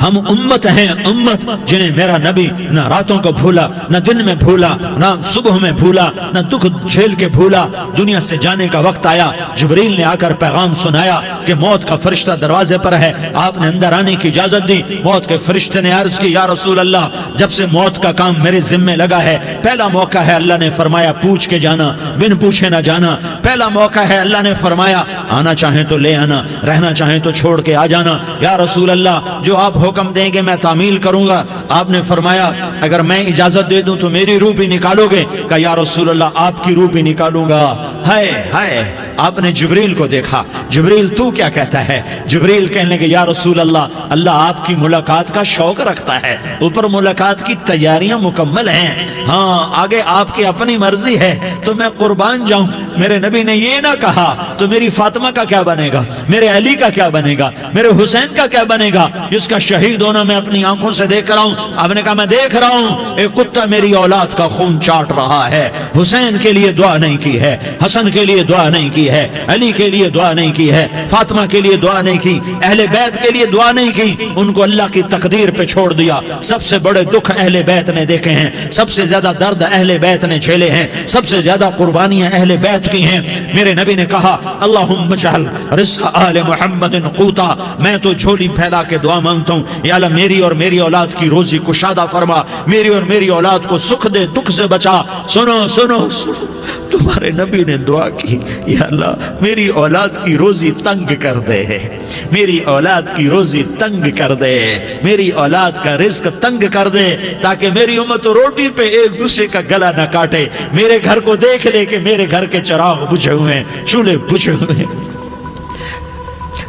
ہم امت ہیں، امت جنہیں میرا نبی نہ راتوں کو بھولا، نہ دن میں بھولا، نہ صبح میں بھولا، نہ دکھ جھیل کے بھولا۔ دنیا سے جانے کا وقت آیا، جبریل نے آ کر پیغام سنایا کہ موت کا فرشتہ دروازے پر ہے، آپ نے اندر آنے کی اجازت دی۔ موت کے فرشتے نے عرض کی، یا رسول اللہ، جب سے موت کا کام میرے ذمے لگا ہے، پہلا موقع ہے، اللہ نے فرمایا پوچھ کے جانا، بن پوچھے نہ جانا۔ پہلا موقع ہے، اللہ نے فرمایا آنا چاہیں تو لے آنا، رہنا چاہیں تو چھوڑ کے آ جانا۔ یا رسول اللہ، جو آپ حکم دیں گے میں تعمیل کروں گا۔ آپ نے فرمایا اگر میں اجازت دے دوں تو میری روح بھی نکالو گے؟ کہا یا رسول اللہ، آپ کی روح بھی نکالوں گا۔ ہائے ہائے، آپ نے جبریل کو دیکھا، جبریل تو کیا کہتا ہے؟ جبریل کہنے لگے یا رسول اللہ، اللہ آپ کی ملاقات کا شوق رکھتا ہے، اوپر ملاقات کی تیاریاں مکمل ہیں، ہاں آگے آپ کی اپنی مرضی ہے تو میں قربان جاؤں۔ میرے نبی نے یہ نہ کہا تو میری فاطمہ کا کیا بنے گا، میرے علی کا کیا بنے گا، میرے حسین کا کیا بنے گا، جس کا شہید ہونا میں اپنی آنکھوں سے دیکھ رہا ہوں۔ آپ نے کہا میں دیکھ رہا ہوں، ایک کتا میری اولاد کا خون چاٹ رہا ہے۔ حسین کے لیے دعا نہیں کی ہے، حسن کے لیے دعا نہیں کی ہے، علی کے لیے دعا نہیں کی ہے، فاطمہ کے لیے دعا نہیں کی، اہل بیت کے لیے دعا نہیں کی، ان کو اللہ کی تقدیر پہ چھوڑ دیا۔ سب سے بڑے دکھ اہل بیت نے دیکھے ہیں، سب سے زیادہ درد اہل بیت نے جھیلے ہیں، سب سے زیادہ قربانیاں اہل بیت کی ہیں۔ میرے نبی نے کہا اللہم اجعل رزق آل محمد قوتا، میں تو جھولی پھیلا کے دعا مانگتا ہوں، یا اللہ میری اور میری اولاد کی روزی کشادہ فرما، میری اور میری اولاد کو سکھ دے، دکھ سے بچا۔ سنو سنو سنو، تمہارے نبی نے دعا کی، یا اللہ میری اولاد کی روزی تنگ کر دے، میری اولاد کی روزی تنگ کر دے، میری اولاد کا رزق تنگ کر دے، تاکہ میری امت روٹی پہ ایک دوسرے کا گلا نہ کاٹے، میرے گھر کو دیکھ لے کہ میرے گھر کے چراغ بجھے ہوئے ہیں، چولہے بجھے ہوئے ہیں۔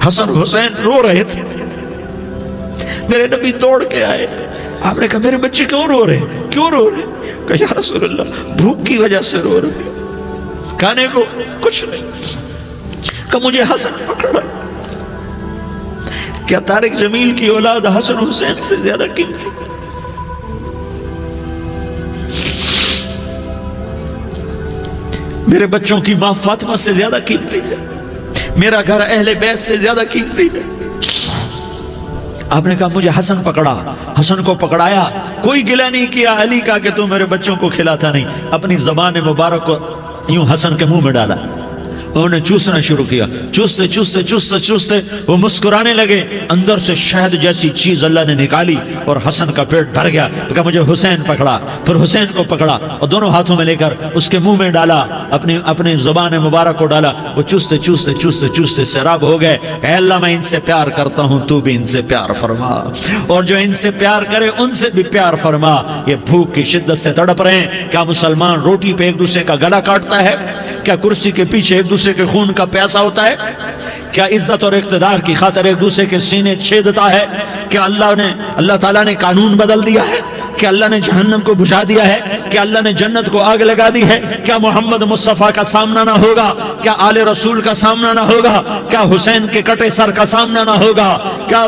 حسن حسین رو رہے تھے، میرے نبی دوڑ کے آئے، آپ نے کہا میرے بچے کیوں رو رہے ہیں، کیوں رو رہے ہیں؟ کہا یا رسول اللہ بھوک کی وجہ سے رو رہے ہیں، کھانے کو کچھ نہیں۔ کہ مجھے حسن پکڑا۔ کیا طارق جمیل کی اولاد حسن حسین سے زیادہ قیمتی؟ میرے بچوں کی ماں فاطمہ سے زیادہ قیمتی ہے، میرا گھر اہل بیت سے زیادہ قیمتی ہے۔ آپ نے کہا مجھے حسن پکڑا، حسن کو پکڑایا، کوئی گلہ نہیں کیا علی کا کہ تو میرے بچوں کو کھلاتا نہیں، اپنی زبان مبارک کو یوں حسن کے منہ میں ڈالا، انہوں نے چوسنا شروع کیا، چوستے چوستے چوستے چوستے وہ مسکرانے لگے، اندر سے شہد جیسی چیز اللہ نے نکالی اور حسن کا پیٹ بھر گیا۔ کہا مجھے حسین پکڑا، پھر حسین کو پکڑا اور دونوں ہاتھوں میں لے کر اس کے منہ میں ڈالا، اپنی زبان مبارک کو ڈالا، وہ چوستے چوستے چوستے چوستے سیراب ہو گئے۔ اے اللہ میں ان سے پیار کرتا ہوں، تو بھی ان سے پیار فرما، اور جو ان سے پیار کرے ان سے بھی پیار فرما۔ یہ بھوک کی شدت سے تڑپ رہے ہیں، کیا مسلمان روٹی پہ ایک دوسرے کا گلا کاٹتا ہے؟ کیا کرسی کے پیچھے ایک دوسرے کے خون کا پیاسا ہوتا ہے؟ کیا عزت اور اقتدار کی خاطر ایک دوسرے کے سینے چھیدتا ہے؟ کیا اللہ تعالیٰ نے قانون بدل دیا ہے؟ کیا اللہ نے جہنم کو بجھا دیا ہے؟ کیا اللہ نے جنت کو آگ لگا دی ہے؟ کیا محمد مصطفیٰ کا سامنا نہ ہوگا؟ کیا آل رسول کا سامنا نہ ہوگا؟ کیا حسین کے کٹے سر کا سامنا نہ ہوگا؟ کیا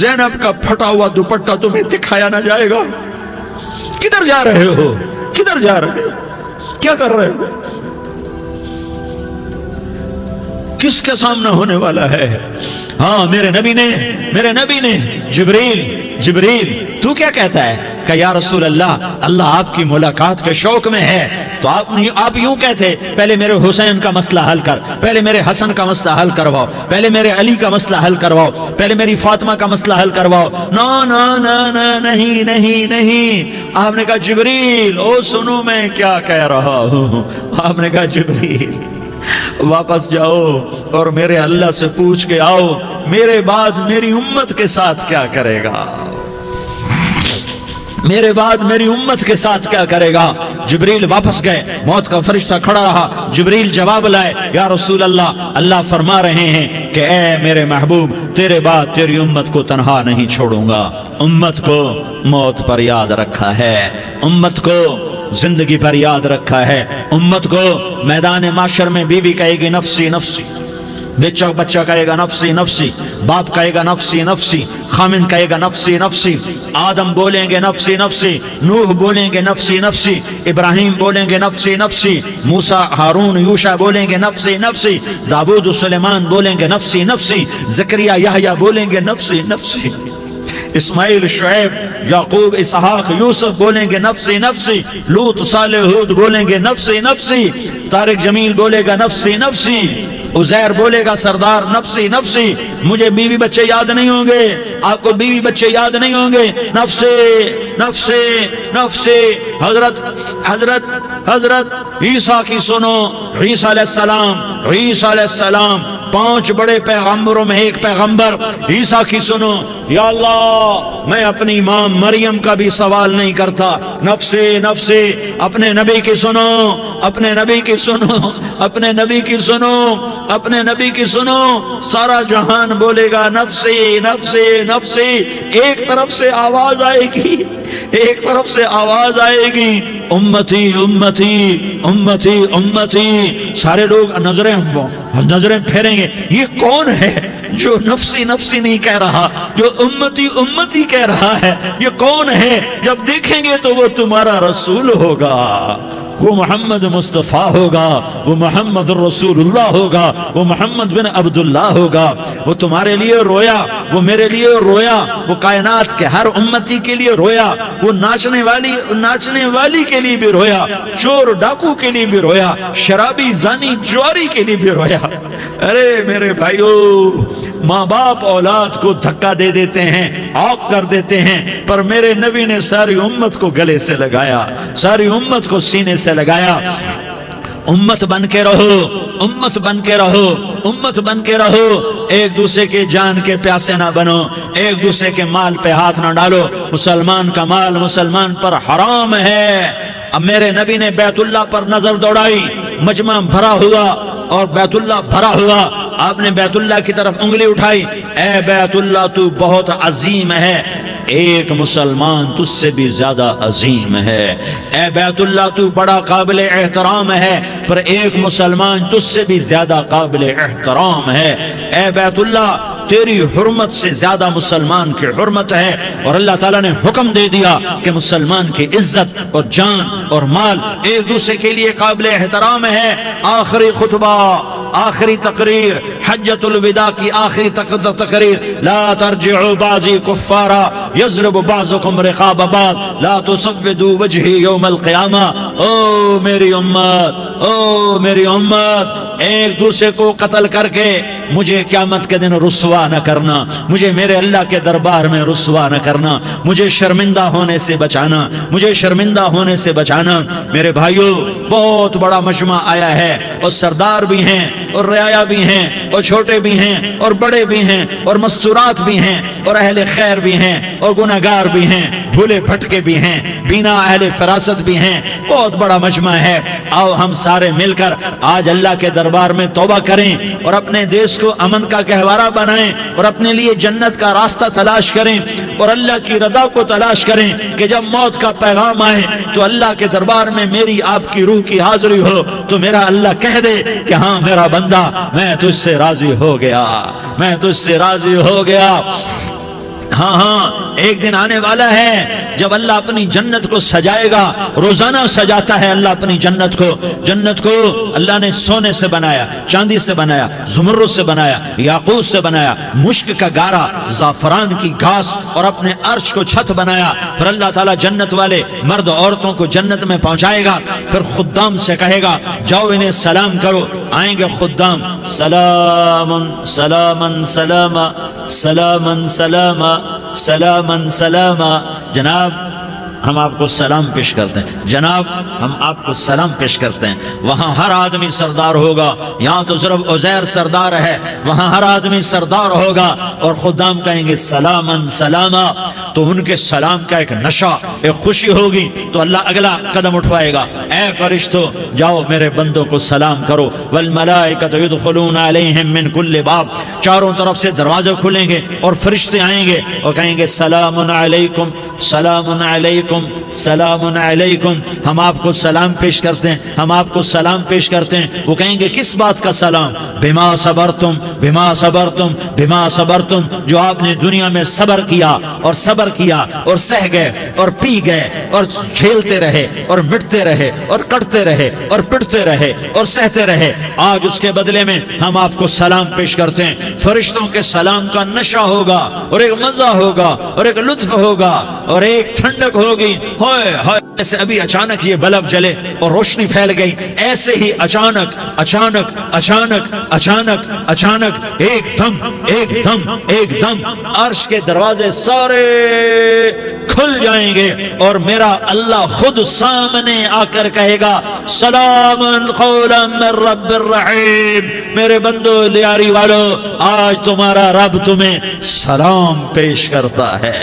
زینب کا پھٹا ہوا دوپٹہ تمہیں دکھایا نہ جائے گا؟ کدھر جا رہے ہو؟ کدھر جا رہے ہو؟ کیا کر رہے ہو؟ کس کے سامنا ہونے والا ہے؟ ہاں میرے نبی نے جبریل تو کیا کہتا ہے؟ کہ یا رسول اللہ آپ کی ملاقات کے شوق میں ہے، تو آپ یوں کہتے پہلے میرے حسین کا مسئلہ حل کر، پہلے میرے حسن کا مسئلہ حل کرواؤ، پہلے میرے علی کا مسئلہ حل کرواؤ، پہلے میری فاطمہ کا مسئلہ حل کرواؤ۔ نہیں۔ آپ نے کہا جبریل او سنو میں کیا کہہ رہا ہوں۔ آپ نے کہا جبریل واپس جاؤ اور میرے اللہ سے پوچھ کے آؤ میرے بعد میری امت کے ساتھ کیا کرے گا، میرے بعد میری امت کے ساتھ کیا کرے گا۔ جبریل واپس گئے، موت کا فرشتہ کھڑا رہا، جبریل جواب لائے یا رسول اللہ فرما رہے ہیں کہ اے میرے محبوب تیرے بعد تیری امت کو تنہا نہیں چھوڑوں گا، امت کو موت پر یاد رکھا ہے، امت کو زندگی پر یاد رکھا ہے، امت کو میدان معاشر میں بیوی کہے گی نفسی نفسی، بچہ کہے گا نفسی نفسی، باپ کہے گا نفسی نفسی، خامن کہے گا نفسی نفسی، آدم بولیں گے نفسی نفسی، نوح بولیں گے نفسی نفسی، ابراہیم بولیں گے نفسی نفسی، موسیٰ ہارون یوشع بولیں گے نفسی نفسی، داؤد و سلیمان بولیں گے نفسی نفسی، زکریا یحییٰ بولیں گے نفسی نفسی، اسماعیل شعیب یعقوب اسحاق یوسف بولیں گے نفسی نفسی، لوط صالح ہود بولیں گے نفسی نفسی، طارق جمیل بولے گا نفسی نفسی، عزیر بولے گا سردار نفسی نفسی، مجھے بیوی بچے یاد نہیں ہوں گے، آپ کو بیوی بچے یاد نہیں ہوں گے، نفسی نفسی نفسی۔ حضرت عیسیٰ کی سنو، عیسیٰ علیہ السلام 5 بڑے پیغمبروں میں ایک پیغمبر عیسیٰ کی سنو، یا اللہ میں اپنی ماں مریم کا بھی سوال نہیں کرتا، نفسی نفسی۔ اپنے نبی کی سنو، اپنے نبی کی سنو، اپنے نبی کی سنو، اپنے نبی کی سنو، سارا جہان بولے گا نفسی نفسی نفسی۔ ایک طرف سے آواز آئے گی، ایک طرف سے آواز آئے گی، امتی امتی امتی امتی۔ سارے لوگ نظریں پھیریں گے، یہ کون ہے جو نفسی نفسی نہیں کہہ رہا، جو امتی امتی کہہ رہا ہے، یہ کون ہے؟ جب دیکھیں گے تو وہ تمہارا رسول ہوگا، وہ محمد مصطفیٰ ہوگا، وہ محمد رسول اللہ ہوگا، وہ محمد بن عبداللہ ہوگا۔ وہ تمہارے لیے رویا، وہ میرے لیے رویا، وہ کائنات کے ہر امتی کے لیے رویا، وہ ناچنے والی کے لیے بھی رویا، چور ڈاکو کے لیے بھی رویا، شرابی زانی جواری کے لیے بھی رویا۔ ارے میرے بھائیو، ماں باپ اولاد کو دھکا دے دیتے ہیں، عوق کر دیتے ہیں، پر میرے نبی نے ساری امت کو گلے سے لگایا، ساری امت کو سینے سے لگایا۔ امت بن کے رہو، امت بن کے رہو، امت بن کے رہو، ایک دوسرے کے جان کے پیاسے نہ بنو، ایک دوسرے کے مال پہ ہاتھ نہ ڈالو۔ مسلمان کا مال مسلمان پر حرام ہے۔ اب میرے نبی نے بیت اللہ پر نظر دوڑائی، مجمع بھرا ہوا اور بیت اللہ بھرا ہوا، آپ نے بیت اللہ کی طرف انگلی اٹھائی، اے بیت اللہ تو بہت عظیم ہے، ایک مسلمان تجھ سے بھی زیادہ عظیم ہے، اے بیت اللہ تو بڑا قابل احترام ہے، پر ایک مسلمان تجھ سے بھی زیادہ قابل احترام ہے، اے بیت اللہ تیری حرمت سے زیادہ مسلمان کی حرمت ہے۔ اور اللہ تعالیٰ نے حکم دے دیا کہ مسلمان کی عزت اور جان اور مال ایک دوسرے کے لیے قابل احترام ہے۔ آخری خطبہ، آخری تقریر، حجۃ الوداع کی آخری تقریر، لا ترجعوا بعضی کفارا یضرب بعضکم رقاب بعض لا تسودوا وجہی یوم القیامہ۔ او میری امت، او میری امت، ایک دوسرے کو قتل کر کے مجھے قیامت کے دن رسوا نہ کرنا، مجھے میرے اللہ کے دربار میں رسوا نہ کرنا، مجھے شرمندہ ہونے سے بچانا، مجھے شرمندہ ہونے سے بچانا۔ میرے بھائیو، بہت بڑا مجمع آیا ہے، اور سردار بھی ہیں اور رعایا بھی ہیں اور چھوٹے بھی ہیں اور بڑے بھی ہیں اور مستورات بھی ہیں اور اہل خیر بھی ہیں اور گناہگار بھی ہیں، بھولے بھٹکے بھی ہیں، بینا اہل فراست بھی ہیں، بہت بڑا مجمع ہے۔ آؤ ہم سارے مل کر آج اللہ کے دربار میں توبہ کریں اور اپنے دیش کو امن کا گہوارہ بنائیں اور اپنے لیے جنت کا راستہ تلاش کریں اور اللہ کی رضا کو تلاش کریں کہ جب موت کا پیغام آئے تو اللہ کے دربار میں میری آپ کی روح کی حاضری ہو تو میرا اللہ کہہ دے کہ ہاں میرا بندہ، میں تجھ سے راضی ہو گیا، میں تجھ سے راضی ہو گیا۔ ہاں ہاں، ایک دن آنے والا ہے جب اللہ اپنی جنت کو سجائے گا، روزانہ سجاتا ہے اللہ اپنی جنت کو۔ جنت کو اللہ نے سونے سے بنایا، چاندی سے بنایا، زمرد سے بنایا، یاقوت سے بنایا، مشک کا گارا، زعفران کی گھاس اور اپنے عرش کو چھت بنایا۔ پھر اللہ تعالیٰ جنت والے مرد عورتوں کو جنت میں پہنچائے گا، پھر خدام سے کہے گا جاؤ انہیں سلام کرو۔ آئیں گے خدام، سلامن سلامن سلاما سلامن سلاما سلامن سلاما۔ جناب ہم آپ کو سلام پیش کرتے ہیں، جناب ہم آپ کو سلام پیش کرتے ہیں۔ وہاں ہر آدمی سردار ہوگا، یہاں تو صرف عزیر سردار ہے، وہاں ہر آدمی سردار ہوگا اور خدام کہیں گے سلامن سلاما۔ تو ان کے سلام کا ایک نشہ، ایک خوشی ہوگی، تو اللہ اگلا قدم اٹھوائے گا، اے فرشتوں جاؤ میرے بندوں کو سلام کرو۔ والملائکۃ یدخلون علیہم من کل باب، چاروں طرف سے دروازے کھلیں گے اور فرشتے آئیں گے اور کہیں گے سلام علیکم، سلام علیکم، علیکم سلام علیکم، ہم آپ کو سلام پیش کرتے ہیں، ہم آپ کو سلام پیش کرتے ہیں۔ وہ کہیں گے کس بات کا سلام؟ بما صبرتم بما صبرتم بما صبرتم، جو آپ نے دنیا میں صبر کیا اور صبر کیا اور سہ گئے اور پی گئے اور جھیلتے رہے اور مٹتے رہے اور کٹتے رہے اور پٹتے رہے اور سہتے رہے، آج اس کے بدلے میں ہم آپ کو سلام پیش کرتے ہیں۔ فرشتوں کے سلام کا نشہ ہوگا اور ایک مزہ ہوگا اور ایک لطف ہوگا اور ایک ٹھنڈک ہوگی۔ ہوئے ہوئے، ایسے ابھی اچانک یہ بلب جلے اور روشنی پھیل گئی، ایسے ہی اچانک اچانک اچانک اچانک اچانک ایک دم ایک دم ایک دم عرش کے دروازے سارے کھل جائیں گے اور میرا اللہ خود سامنے آ کر کہے گا سلام قولا من رب الرحیم، میرے بندو لیاری والو، آج تمہارا رب تمہیں سلام پیش کرتا ہے،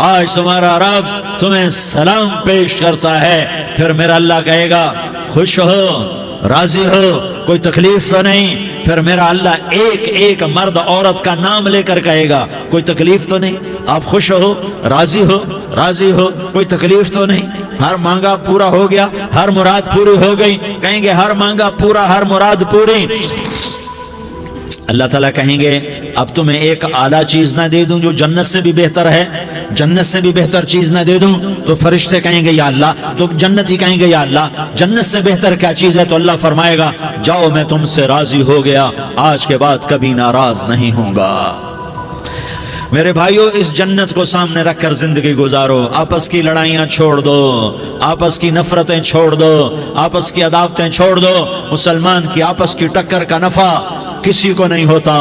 آج تمہارا رب تمہیں سلام پیش کرتا ہے۔ پھر میرا اللہ کہے گا خوش ہو، راضی ہو، کوئی تکلیف تو نہیں؟ پھر میرا اللہ ایک ایک مرد عورت کا نام لے کر کہے گا کوئی تکلیف تو نہیں؟ آپ خوش ہو، راضی ہو، راضی ہو، کوئی تکلیف تو نہیں؟ ہر مانگا پورا ہو گیا، ہر مراد پوری ہو گئی؟ کہیں گے ہر مانگا پورا، ہر مراد پوری۔ اللہ تعالیٰ کہیں گے اب تمہیں ایک اعلیٰ چیز نہ دے دوں جو جنت سے بھی بہتر ہے؟ جنت سے بھی بہتر چیز نہ دے دوں؟ تو فرشتے کہیں گے یا اللہ، تو جنتی کہیں گے یا اللہ جنت سے بہتر کیا چیز ہے؟ تو اللہ فرمائے گا جاؤ میں تم سے راضی ہو گیا، آج کے بعد کبھی ناراض نہیں ہوں گا۔ میرے بھائیو، اس جنت کو سامنے رکھ کر زندگی گزارو، آپس کی لڑائیاں چھوڑ دو، آپس کی نفرتیں چھوڑ دو، آپس کی عداوتیں چھوڑ دو۔ مسلمان کی آپس کی ٹکر کا نفع کسی کو نہیں ہوتا،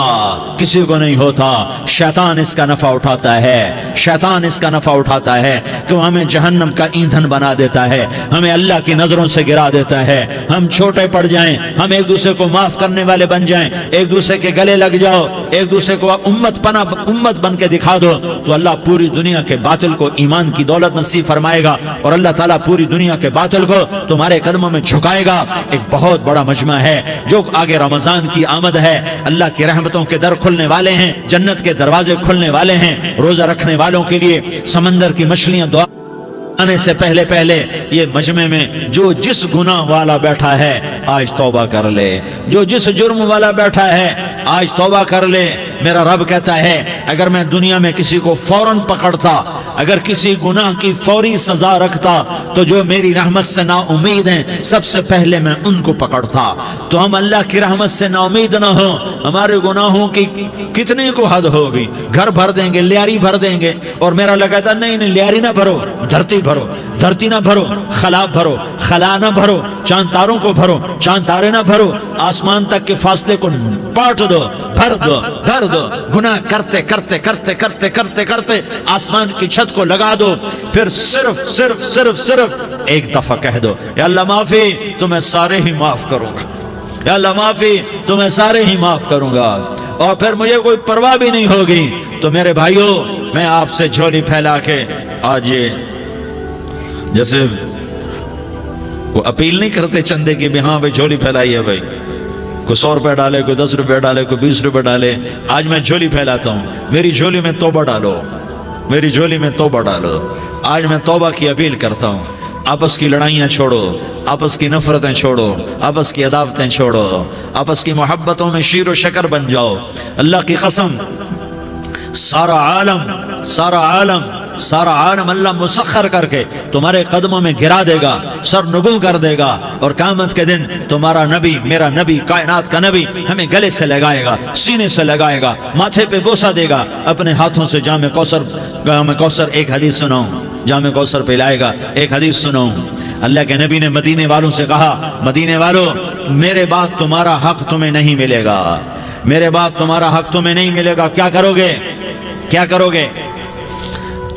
کسی کو نہیں ہوتا، شیطان اس کا نفع اٹھاتا ہے، شیطان اس کا نفع اٹھاتا ہے کہ وہ ہمیں جہنم کا ایندھن بنا دیتا ہے، ہمیں اللہ کی نظروں سے گرا دیتا ہے، ہم چھوٹے پڑ جائیں، ہم ایک دوسرے کو معاف کرنے والے بن جائیں، ایک دوسرے کے گلے لگ جاؤ، ایک دوسرے کو امت بن کے دکھا دو، تو اللہ پوری دنیا کے باطل کو ایمان کی دولت نصیب فرمائے گا اور اللہ تعالیٰ پوری دنیا کے باطل کو تمہارے قدموں میں جھکائے گا۔ ایک بہت بڑا مجمع ہے جو آگے رمضان کی آمد ہے، اللہ کی رحمتوں کے در کھلنے والے ہیں، جنت کے دروازے کھلنے والے ہیں، روزہ رکھنے والوں کے لیے سمندر کی مچھلیاں دعا آنے سے پہلے پہلے یہ مجمع میں جو جس گناہ والا بیٹھا ہے آج توبہ کر لے، جو جس جرم والا بیٹھا ہے آج توبہ کر لے۔ میرا رب کہتا ہے اگر میں دنیا میں کسی کو فوراً پکڑتا، اگر کسی گناہ کی فوری سزا رکھتا تو جو میری رحمت سے نا امید ہیں سب سے پہلے میں ان کو پکڑتا۔ تو ہم اللہ کی رحمت سے نا امید نہ ہوں، ہمارے گناہوں کی کتنے کو حد ہوگی، گھر بھر دیں گے، لیاری بھر دیں گے، اور میرا اللہ کہتا نہیں نہیں لیاری نہ بھرو، دھرتی بھرو، دھرتی نہ بھرو، خلا بھرو، خلا نہ بھرو، چاند تاروں کو بھرو، چاند تارے نہ بھرو، آسمان تک کے فاصلے کو پاٹ دو، بھر دو، بھر دو، گناہ کرتے کرتے کرتے کرتے کرتے کرتے آسمان کی چھت کو لگا دو، پھر صرف صرف صرف صرف ایک دفعہ کہہ دو یا اللہ معافی، تو میں سارے ہی معاف کروں گا، یا اللہ معافی، تو میں سارے ہی معاف کروں گا، اور پھر مجھے کوئی پرواہ بھی نہیں ہوگی۔ تو میرے بھائیو، میں آپ سے جھولی پھیلا کے آج یہ جیسے وہ اپیل نہیں کرتے چندے کی بھی ہاں بھائی جھولی پھیلائی ہے، بھائی کوئی 100 روپے ڈالے، کوئی 10 روپے ڈالے، کوئی 20 روپے ڈالے، آج میں جھولی پھیلاتا ہوں، میری جھولی میں توبہ ڈالو، میری جھولی میں توبہ ڈالو۔ آج میں توبہ کی اپیل کرتا ہوں، آپس کی لڑائیاں چھوڑو، آپس کی نفرتیں چھوڑو، آپس کی عداوتیں چھوڑو، آپس کی محبتوں میں شیر و شکر بن جاؤ۔ اللہ کی قسم، سارا عالم اللہ مسخر کر کے تمہارے قدموں میں گرا دے گا، سر نگوں کر دے گا، اور قیامت کے دن تمہارا نبی، میرا نبی، کائنات کا نبی ہمیں گلے سے لگائے گا، سینے سے لگائے گا، ماتھے پہ بوسہ دے گا، اپنے ہاتھوں سے جام کوثر ایک حدیث سناؤں، جام کوثر پلائے گا، ایک حدیث سناؤں۔ اللہ کے نبی نے مدینے والوں سے کہا، مدینے والوں میرے بعد تمہارا حق تمہیں نہیں ملے گا، میرے بعد تمہارا حق تمہیں نہیں ملے گا، کیا کرو گے، کیا کرو گے؟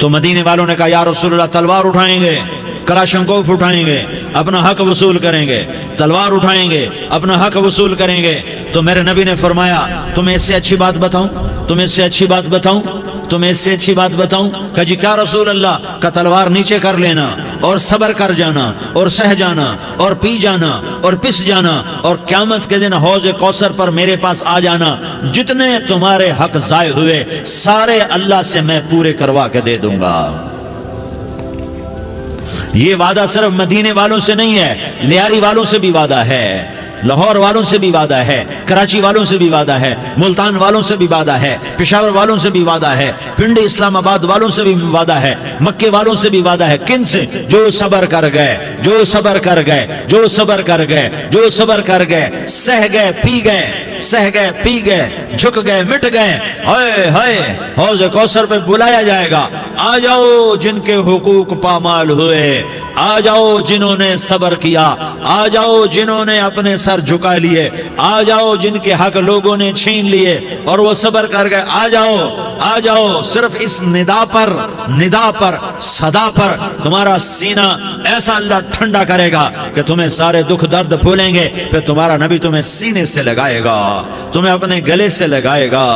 تو مدینے والوں نے کہا یا رسول اللہ تلوار اٹھائیں گے، کراشنکوف اٹھائیں گے، اپنا حق وصول کریں گے، تلوار اٹھائیں گے، اپنا حق وصول کریں گے۔ تو میرے نبی نے فرمایا تمہیں اس سے اچھی بات بتاؤں، تمہیں اس سے اچھی بات بتاؤں، تمہیں اس سے اچھی بات بتاؤں؟ کہا جی کیا رسول اللہ؟ کا تلوار نیچے کر لینا اور صبر کر جانا اور سہ جانا اور پی جانا اور پس جانا، اور قیامت کے دن حوض کوثر پر میرے پاس آ جانا، جتنے تمہارے حق ضائع ہوئے سارے اللہ سے میں پورے کروا کے دے دوں گا۔ یہ وعدہ صرف مدینے والوں سے نہیں ہے، لیاری والوں سے بھی وعدہ ہے، لاہور والوں سے بھی وعدہ ہے، کراچی والوں سے بھی وعدہ ہے، ملتان والوں سے بھی وعدہ ہے، پشاور والوں سے بھی وعدہ ہے، پنڈی اسلام آباد والوں سے بھی وعدہ ہے، مکے والوں سے بھی وعدہ ہے۔ کن سے؟ جو صبر کر گئے، جو صبر کر گئے، جو صبر کر گئے، جو صبر کر گئے، سہ گئے پی گئے، سہ گئے پی گئے، جھک گئے مٹ گئے۔ ہائے ہائے، حوض کوثر پہ بلایا جائے گا، آ جاؤ جن کے حقوق پامال ہوئے، آ جاؤ جنہوں نے صبر کیا، آ جاؤ جنہوں نے اپنے سر جھکا لیے، آ جاؤ جن کے حق لوگوں نے چھین لیے اور وہ صبر کر گئے، آ جاؤ آ جاؤ۔ صرف اس ندا پر صدا پر تمہارا سینہ ایسا اللہ ٹھنڈا کرے گا کہ تمہیں سارے دکھ درد بھولیں گے، پھر تمہارا نبی تمہیں سینے سے لگائے گا، تمہیں اپنے گلے سے لگائے گا،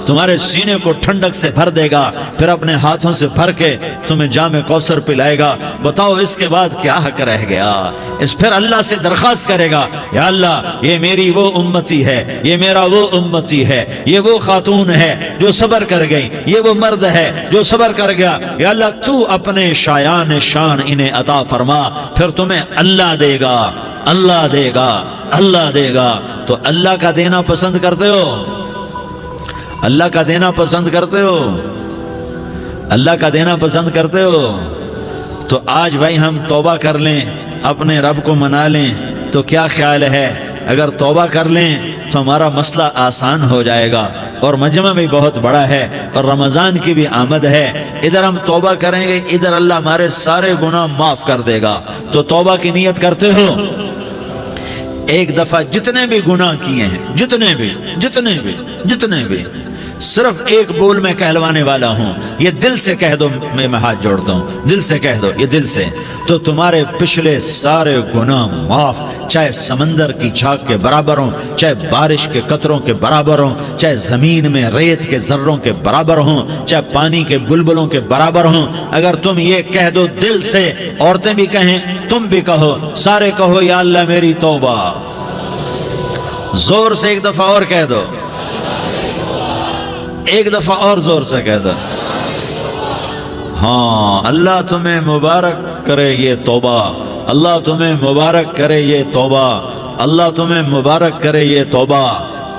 تمہارے سینے کو ٹھنڈک سے بھر دے گا، پھر اپنے ہاتھوں سے بھر کے تمہیں جام کوثر پلائے گا۔ بتاؤ اس کے بعد کیا حق رہ گیا؟ اس پھر اللہ سے درخواست کرے گا، یا اللہ یہ میری وہ امتی ہے، یہ میرا وہ امتی ہے، یہ وہ خاتون ہے جو صبر کر گئی، یہ وہ مرد ہے جو صبر کر گیا، یا اللہ تو اپنے شایان شان انہیں عطا فرما، پھر تمہیں اللہ دے گا، اللہ دے گا، اللہ دے گا۔ تو اللہ کا دینا پسند کرتے ہو؟ اللہ کا دینا پسند کرتے ہو؟ اللہ کا دینا پسند کرتے ہو؟ تو آج بھائی ہم توبہ کر لیں، اپنے رب کو منا لیں، تو کیا خیال ہے اگر توبہ کر لیں تو ہمارا مسئلہ آسان ہو جائے گا، اور مجمع بھی بہت بڑا ہے اور رمضان کی بھی آمد ہے، ادھر ہم توبہ کریں گے، ادھر اللہ ہمارے سارے گناہ معاف کر دے گا۔ تو توبہ کی نیت کرتے ہو؟ ایک دفعہ جتنے بھی گناہ کیے ہیں، جتنے بھی صرف ایک بول میں کہلوانے والا ہوں، یہ دل سے کہہ دو، میں ہاتھ جوڑتا ہوں، دل سے کہہ دو، یہ دل سے، تو تمہارے پچھلے سارے گناہ معاف، چاہے سمندر کی جھاگ کے برابر ہوں، چاہے بارش کے قطروں کے برابر ہوں، چاہے زمین میں ریت کے ذروں کے برابر ہوں، چاہے پانی کے بلبلوں کے برابر ہوں۔ اگر تم یہ کہہ دو دل سے، عورتیں بھی کہیں، تم بھی کہو، سارے کہو، یا اللہ میری توبہ، زور سے ایک دفعہ اور کہہ دو، ایک دفعہ اور زور سے کہہ دو۔ ہاں، اللہ تمہیں مبارک کرے یہ توبہ، اللہ تمہیں مبارک کرے یہ توبہ، اللہ تمہیں مبارک کرے یہ توبہ۔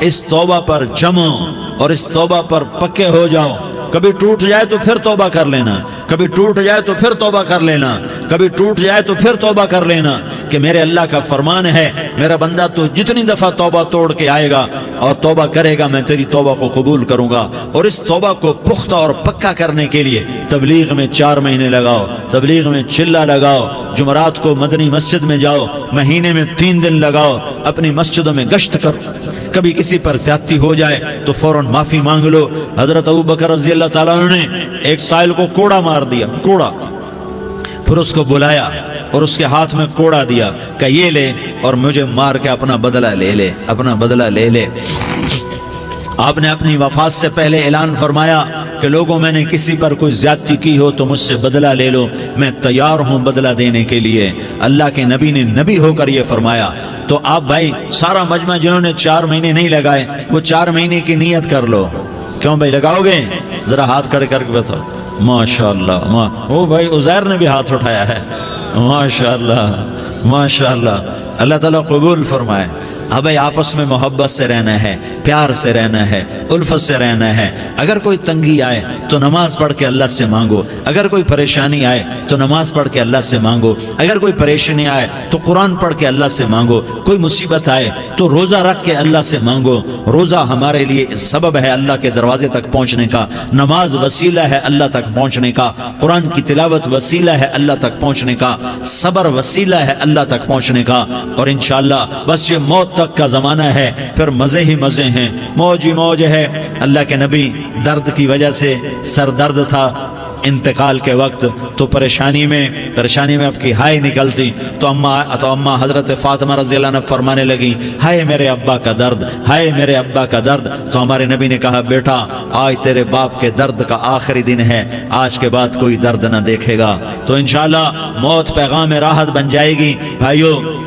اس توبہ پر جمو اور اس توبہ پر پکے ہو جاؤ۔ کبھی ٹوٹ جائے تو پھر توبہ کر لینا، کبھی ٹوٹ جائے تو پھر توبہ کر لینا، کبھی ٹوٹ جائے تو پھر توبہ کر لینا، کہ میرے اللہ کا فرمان ہے، میرا بندہ تو جتنی دفعہ توبہ توڑ کے آئے گا اور توبہ کرے گا، میں تیری توبہ کو قبول کروں گا۔ اور اس توبہ کو پختہ اور پکا کرنے کے لیے تبلیغ میں 4 مہینے لگاؤ، تبلیغ میں چلہ لگاؤ، جمعرات کو مدنی مسجد میں جاؤ، مہینے میں 3 دن لگاؤ، اپنی مسجدوں میں گشت کرو، کبھی کسی پر زیادتی ہو جائے تو فوراً معافی مانگ لو۔ حضرت ابوبکر رضی اللہ تعالیٰ عنہ نے ایک سائل کو کوڑا مار دیا، کوڑا، پھر اس کو بلایا اور اس کے ہاتھ میں کوڑا دیا کہ یہ لے اور مجھے مار کے اپنا بدلہ لے لے، اپنا بدلہ لے لے۔ آپ نے اپنی وفات سے پہلے اعلان فرمایا کہ لوگوں، میں نے کسی پر کوئی زیادتی کی ہو تو مجھ سے بدلہ لے لو، میں تیار ہوں بدلہ دینے کے لیے۔ اللہ کے نبی نے نبی ہو کر یہ فرمایا۔ تو آپ بھائی سارا مجمع جنہوں نے 4 مہینے نہیں لگائے، وہ 4 مہینے کی نیت کر لو۔ کیوں بھائی لگاؤ گے؟ ذرا ہاتھ کھڑے کر کے بتاؤ۔ ماشاءاللہ، وہ بھائی عزیر نے بھی ہاتھ اٹھایا ہے، ماشاءاللہ ماشاءاللہ، اللہ تعالیٰ قبول فرمائے۔ اب بھائی آپس میں محبت سے رہنا ہے، پیار سے رہنا ہے، الفت سے رہنا ہے۔ اگر کوئی تنگی آئے تو نماز پڑھ کے اللہ سے مانگو، اگر کوئی پریشانی آئے تو نماز پڑھ کے اللہ سے مانگو، اگر کوئی پریشانی آئے تو قرآن پڑھ کے اللہ سے مانگو، کوئی مصیبت آئے تو روزہ رکھ کے اللہ سے مانگو۔ روزہ ہمارے لیے سبب ہے اللہ کے دروازے تک پہنچنے کا، نماز وسیلہ ہے اللہ تک پہنچنے کا، قرآن کی تلاوت وسیلہ ہے اللہ تک پہنچنے کا، صبر وسیلہ ہے اللہ تک پہنچنے کا۔ اور انشاءاللہ بس یہ موت تک کا زمانہ ہے، پھر مزے ہی مزے ہیں، موج ہی موج ہے۔ اللہ کے نبی درد کی وجہ سے سر درد تھا انتقال کے وقت، تو پریشانی میں اب کی ہائے نکلتی، تو اماں حضرت فاطمہ رضی اللہ عنہ فرمانے لگی، ہائے میرے ابا کا درد، ہائے میرے ابا کا درد۔ تو ہمارے نبی نے کہا، بیٹا آج تیرے باپ کے درد کا آخری دن ہے، آج کے بعد کوئی درد نہ دیکھے گا۔ تو انشاءاللہ موت پیغام راحت بن جائے گی۔ بھائیو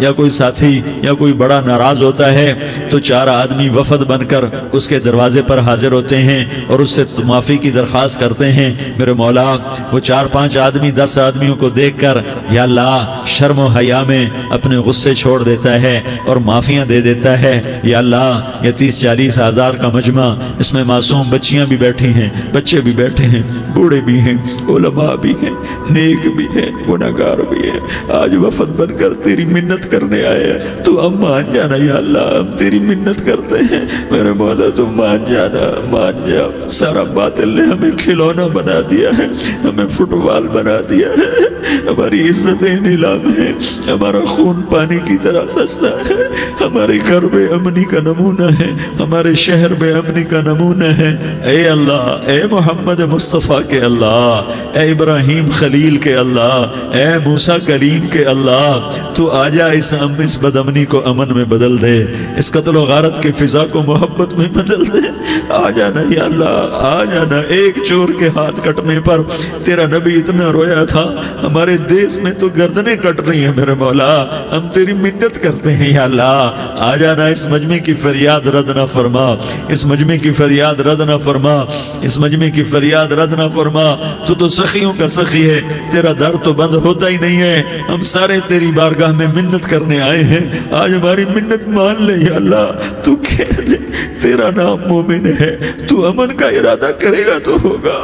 یا کوئی ساتھی یا کوئی بڑا ناراض ہوتا ہے تو 4 آدمی وفد بن کر اس کے دروازے پر حاضر ہوتے ہیں اور اس سے معافی کی درخواست کرتے ہیں۔ میرے مولا وہ 4-5 آدمی 10 آدمیوں کو دیکھ کر یا اللہ شرم و حیا میں اپنے غصے چھوڑ دیتا ہے اور معافیاں دے دیتا ہے۔ یا اللہ یہ 30-40 ہزار کا مجمع، اس میں معصوم بچیاں بھی بیٹھی ہیں، بچے بھی بیٹھے ہیں، بوڑھے بھی ہیں، علماء بھی ہیں، نیک بھی ہیں، گناہگار بھی ہیں، آج وفد بن کر تیری منت کرنے آئے ہیں، تو ہم مان جانا یا اللہ، ہم تیری منت کرتے ہیں میرے مولا، تو مان جانا، مان جا۔ سارا باطل نے ہمیں کھلونا بنا دیا ہے، ہمیں فٹ بال بنا دیا ہے، ہماری عزتیں نیلام ہے، ہمارا خون پانی کی طرح سستا ہے، ہمارے گھر بے امنی کا نمونہ ہے، ہمارے شہر بے امنی کا نمونہ ہے۔ اے اللہ، اے محمد مصطفیٰ کے اللہ، اے ابراہیم خلیل کے اللہ، اے موسیٰ کلیم کے اللہ، تو آجا اس بد امنی کو امن میں بدل دے، اس قتل و غارت کی فضا کو محبت میں بدل دے۔ آ جانا یا اللہ، آ جانا۔ ایک چور کے ہاتھ کٹنے پر تیرا نبی اتنا رویا تھا، ہمارے دیس میں تو گردنیں کٹ رہی ہیں میرے مولا، ہم تیری منت کرتے ہیں یا اللہ، آ جانا۔ اس مجمع کی فریاد رد نہ فرما، اس مجمع کی فریاد رد نہ فرما، اس مجمع کی فریاد رد نہ فرما۔ تو سخیوں کا سخی ہے، تیرا در تو بند ہوتا ہی نہیں ہے، ہم سارے تیری بارگاہ میں منت کرنے آئے ہیں، آج ہماری منت مان لے یا اللہ۔ تو کہہ دے تیرا نام مومن ہے، تو امن کا ارادہ کرے گا تو ہوگا،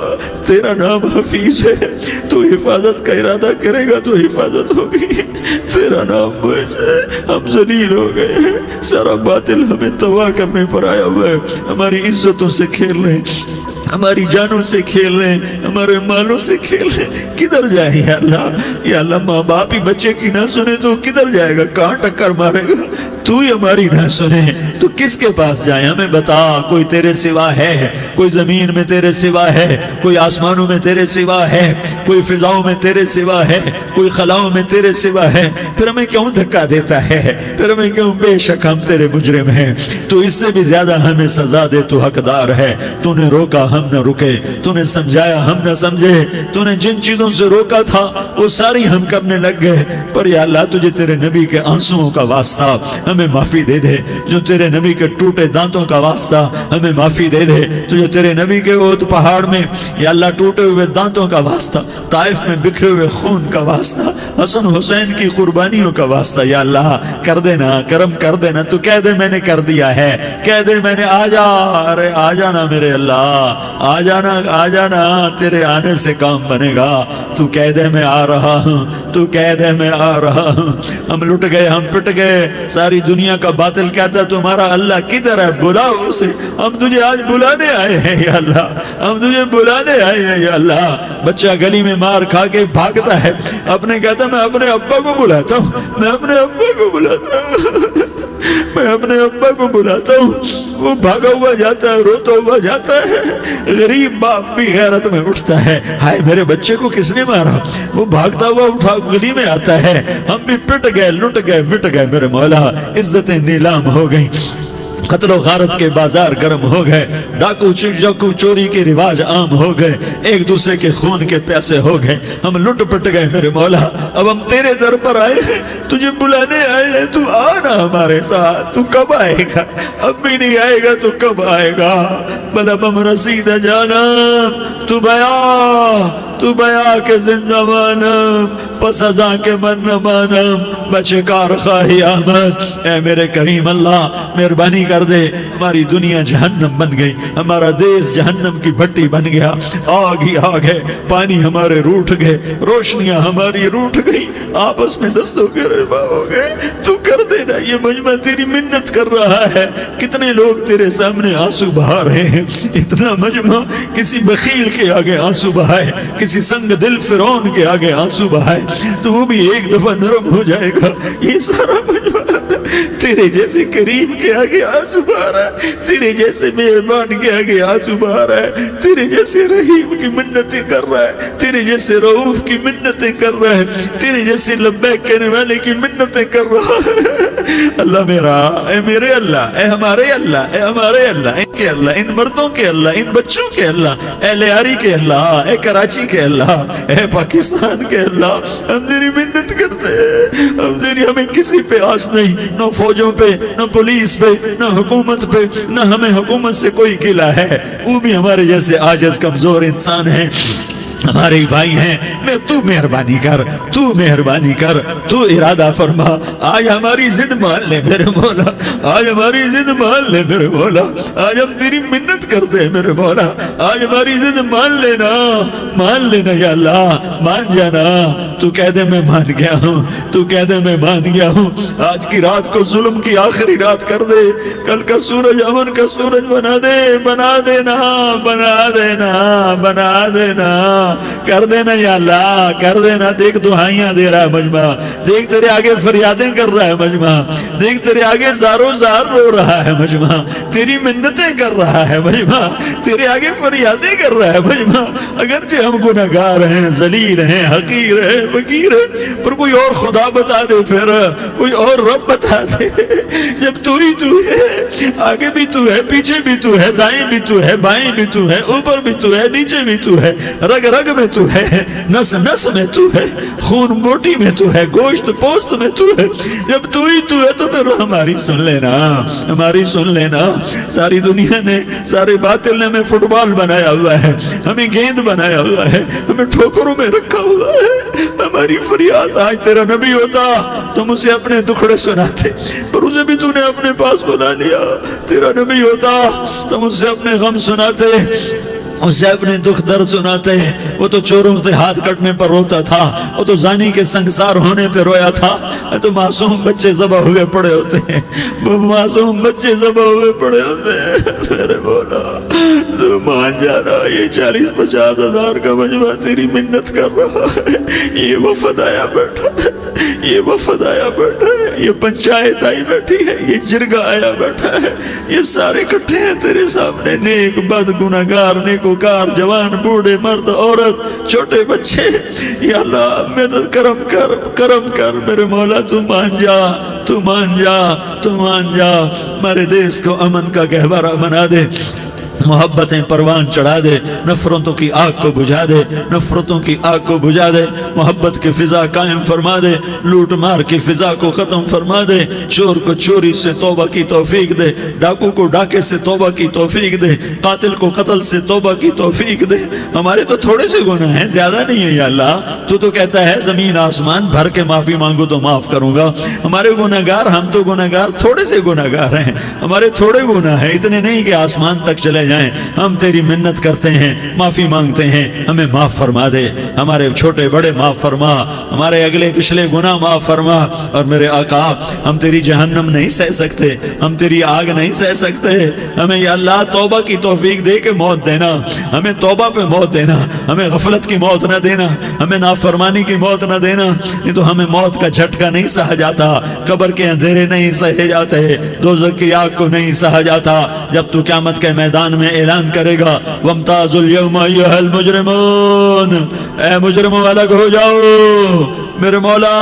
تیرا نام حفیظ ہے، تو حفاظت کا ارادہ کرے گا تو حفاظت ہوگی، تیرا نام موج ہے، ہم ذلیل ہو گئے ہیں، سارا باطل ہمیں تباہ کرنے پر آیا ہوا ہے، ہماری عزتوں سے کھیل رہے ہیں، ہماری جانوں سے کھیل رہے ہیں، ہمارے مالوں سے کھیل رہے ہیں، کدھر جائے یا اللہ؟ یا اللہ ماں باپ ہی بچے کی نہ سنے تو کدھر جائے گا، کہاں ٹکر مارے گا؟ تو ہی ہماری نہ سنے تو کس کے پاس جائیں؟ ہمیں بتا، کوئی تیرے سوا ہے؟ کوئی زمین میں تیرے سوا ہے؟ کوئی آسمانوں میں تیرے سوا ہے؟ کوئی فضاؤں میں تیرے سوا ہے؟ کوئی خلاؤں میں تیرے سوا ہے؟ پھر ہمیں کیوں دھکا دیتا ہے؟ پھر ہمیں کیوں؟ بے شک ہم تیرے مجرم ہیں، تو اس سے بھی زیادہ ہمیں سزا دے، تو حقدار ہے۔ تو نے روکا ہم نہ رکے، تو نے سمجھایا ہم نہ سمجھے، تو نے جن چیزوں سے روکا تھا وہ ساری ہم کرنے لگ گئے، پر یا اللہ تجھے تیرے نبی کے آنسوؤں کا واسطہ ہمیں معافی دے دے، جو تیرے نبی کے ٹوٹے دانتوں کا واسطہ ہمیں معافی دے دے، تجھے تیرے نبی کے وہ پہاڑ میں یا اللہ ٹوٹے ہوئے دانتوں کا واسطہ، طائف میں بکھرے ہوئے خون کا واسطہ، حسن حسین کی قربانیوں کا واسطہ یا اللہ کر دینا، کرم کر دینا۔ تو کہہ دے میں نے کر دیا ہے، کہہ دے میں نے، آ جا، ارے آ جانا میرے اللہ، آ جانا، آ جانا، تیرے آنے سے کام بنے گا۔ تو کہہ دے میں آ رہا ہوں، تو کہہ دے میں آ رہا ہوں۔ ہم لٹ گئے، ہم پٹ گئے، ساری دنیا کا باطل کہتا ہے تمہارا اللہ کدھر ہے، بلاؤ اسے، ہم تجھے آج بلانے آئے ہیں یا اللہ، ہم تجھے بلانے آئے ہیں یا اللہ۔ بچہ گلی میں مار کھا کے بھاگتا ہے، اپنے کہتا میں اپنے ابا کو بلاتا ہوں، میں اپنے ابا کو بلاتا ہوں، میں اپنے ابا کو بلاتا ہوں، وہ بھاگا ہوا جاتا ہے، روتا ہوا جاتا ہے۔ غریب باپ بھی غیرت میں اٹھتا ہے، ہائے میرے بچے کو کس نے مارا، وہ بھاگتا ہوا اٹھا گلی میں آتا ہے۔ ہم بھی پٹ گئے، لٹ گئے، مٹ گئے میرے مولا، عزتیں نیلام ہو گئیں، قتل و غارت کے بازار گرم ہو گئے، ڈاکو چوری کے رواج عام ہو گئے، ایک دوسرے کے خون کے پیاسے ہو گئے، ہم لٹ پٹ گئے میرے مولا۔ اب ہم تیرے در پر آئے ہیں، تجھے بلانے آئے ہیں، تو آنا ہمارے ساتھ۔ تو کب آئے گا؟ اب بھی نہیں آئے گا تو کب آئے گا؟ بلبم رسید جانم تو بیا کے زندہ مانم، پس ازاں کے من نہ مانم، بچکار خواہی آمد۔ اے میرے کریم اللہ مہربانی کر دے، ہماری دنیا جہنم بن گئی، ہمارا دیس جہنم کی بھٹی بن گیا، آگ ہی آگ ہے، پانی ہمارے روٹھ گئے، روشنیاں ہماری روٹھ گئی، آپس میں دستوں کے ربا ہو گئے۔ تو کر دینا، یہ مجمع تیری منت کر رہا ہے، کتنے لوگ تیرے سامنے آنسو بہا رہے ہیں، اتنا مجمع کسی بخیل کے آگے آنسو بہائے، کسی سنگ دل فرعون کے آگے آنسو بہائے تو وہ بھی ایک دفعہ نرم ہو جائے گا۔ یہ سارا مجمع تیرے جیسے کریم کے آگے آنسو بہا رہا ہے، تیرے جیسے مہربان کے آگے آنسو بہا رہا ہے، تیرے جیسے رحیم کی منتیں کر رہا ہے، تیرے جیسے رؤوف کی منتیں کر رہا ہے، تیرے جیسے لبیک کہنے والے کی منتیں کر رہا ہے۔ اللہ میرا، اے میرے اللہ، اے ہمارے اللہ، اے ہمارے اللہ، ان کے اللہ، ان مردوں کے اللہ، ان بچوں کے اللہ، اے لیاری کے اللہ، اے کراچی کے اللہ، اے پاکستان کے اللہ، ہم تیری منت کرتے ہیں، اب تیری ہمیں کسی پہ آس نہیں، نہ فوجوں پہ، نہ پولیس پہ، نہ حکومت پہ، نہ ہمیں حکومت سے کوئی قلع ہے، وہ بھی ہمارے جیسے عاجز کمزور انسان ہیں، ہمارے بھائی ہیں۔ میں تو مہربانی کر، تو مہربانی کر، تو ارادہ فرما، آج ہماری ضد مان لے میرے مولا، آج ہماری ضد مان لے میرے مولا، آج ہم تیری منت کرتے ہیں میرے مولا، آج ہماری ضد مان لینا یا اللہ، مان جانا۔ تو کہہ دے میں مان گیا ہوں، تو کہہ دے میں مان گیا ہوں، آج کی رات کو ظلم کی آخری رات کر دے، کل کا سورج امن کا سورج بنا دے، بنا دینا، بنا دینا، بنا دینا، کر دینا یا اللہ، کر دینا۔ دیکھ دعائیاں دے رہا ہے مجمع، دیکھ تیرے آگے فریادیں کر رہا ہے مجمع، دیکھ تیرے آگے زارو زار رو رہا ہے مجمع، تیری منتیں کر رہا ہے مجمع، تیرے آگے فریادیں کر رہا ہے مجمع۔ اگرچہ ہم گناہگار ہیں، ذلیل ہیں، حقیر ہیں، فقیر ہیں، پر کوئی اور خدا بتا دے، پھر کوئی اور رب بتا دے۔ جب تو ہی تو ہے، آگے بھی تو ہے، پیچھے بھی تو ہے، دائیں بھی تو ہے، بائیں بھی تو ہے، اوپر بھی تو ہے، نیچے بھی تو ہے، رگ رگ میں تو ہے، نس نس میں تو ہے، خون بوٹی میں تو ہے، گوشت پوست میں تو ہے۔ جب تو ہی تو ہے تو پھر ہماری سن لینا، ہماری سن لینا۔ ساری دنیا نے، سارے باطل نے ہمیں فٹ بال بنایا ہوا ہے، ہمیں گیند بنایا ہوا ہے، ہمیں ٹھوکروں میں رکھا ہوا ہے۔ ہماری فریاد، آج تیرا نبی ہوتا تم اسے اپنے دکھڑے سناتے، پر اسے بھی تو نے اپنے پاس بنا لیا۔ تیرا نبی ہوتا تم اسے اپنے غم سناتے، اسے اپنے دکھ درد سناتے۔ وہ تو چوروں سے ہاتھ کٹنے پر روتا تھا، وہ تو زانی کے سنگسار ہونے پہ رویا تھا، تو معصوم بچے ذبح ہوئے پڑے ہوتے ہیں، وہ معصوم بچے ذبح ہوئے پڑے ہوتے ہیں۔ میرے مولا تو مان جانا، یہ 40-50 ہزار کا مجمع تیری منت کر رہا ہے، یہ وفد آیا بیٹھا ہے، یہ وفد آیا بیٹھا ہے، یہ پنچایت آئی بیٹھی ہے، یہ جرگہ آیا بیٹھا ہے، یہ سارے اکٹھے ہیں تیرے سامنے، نیک بد گناہگار نیکوکار، جوان بوڑھے مرد عورت چھوٹے بچے۔ یا اللہ مدد کرم کر، کرم کر میرے مولا، تو مان جا، تو مان جا، تو مان جا۔ ہمارے دیس کو امن کا گہوارہ بنا دے، محبتیں پروان چڑھا دے، نفرتوں کی آگ کو بجھا دے، نفرتوں کی آگ کو بجھا دے، محبت کی فضا قائم فرما دے، لوٹ مار کی فضا کو ختم فرما دے، چور کو چوری سے توبہ کی توفیق دے، ڈاکو کو ڈاکے سے توبہ کی توفیق دے، قاتل کو قتل سے توبہ کی توفیق دے۔ ہمارے تو تھوڑے سے گناہ ہیں، زیادہ نہیں ہے یا اللہ، تو کہتا ہے زمین آسمان بھر کے معافی مانگو تو معاف کروں گا۔ ہمارے گناہگار، ہم تو گناہگار تھوڑے سے گناہگار ہیں، ہمارے تھوڑے گناہ ہیں، اتنے نہیں کہ آسمان تک چلے جائیں۔ ہم تیری منت کرتے ہیں، معافی مانگتے ہیں، ہمیں معاف فرما دے، ہمارے چھوٹے بڑے معاف فرما، ہمارے اگلے پچھلے گناہ معاف فرما۔ اور میرے آقا ہم تیری جہنم نہیں سہ سکتے، ہم تیری آگ نہیں سہ سکتے، ہمیں یا اللہ توبہ کی توفیق دے کے موت دینا، ہمیں توبہ پہ موت دینا، ہمیں غفلت کی موت نہ دینا، ہمیں نافرمانی کی موت نہ دینا، نہیں تو ہمیں موت کا جھٹکا نہیں سہا جاتا، قبر کے اندھیرے نہیں سہے جاتے، دوزخ کی آگ کو نہیں سہا جاتا۔ جب تو قیامت کے میدان میں اعلان کرے گا وَامْتَازُوا الْيَوْمَ أَيُّهَا الْمُجْرِمُونَ، اے مجرموں الگ ہو جاؤ۔ میرے مولا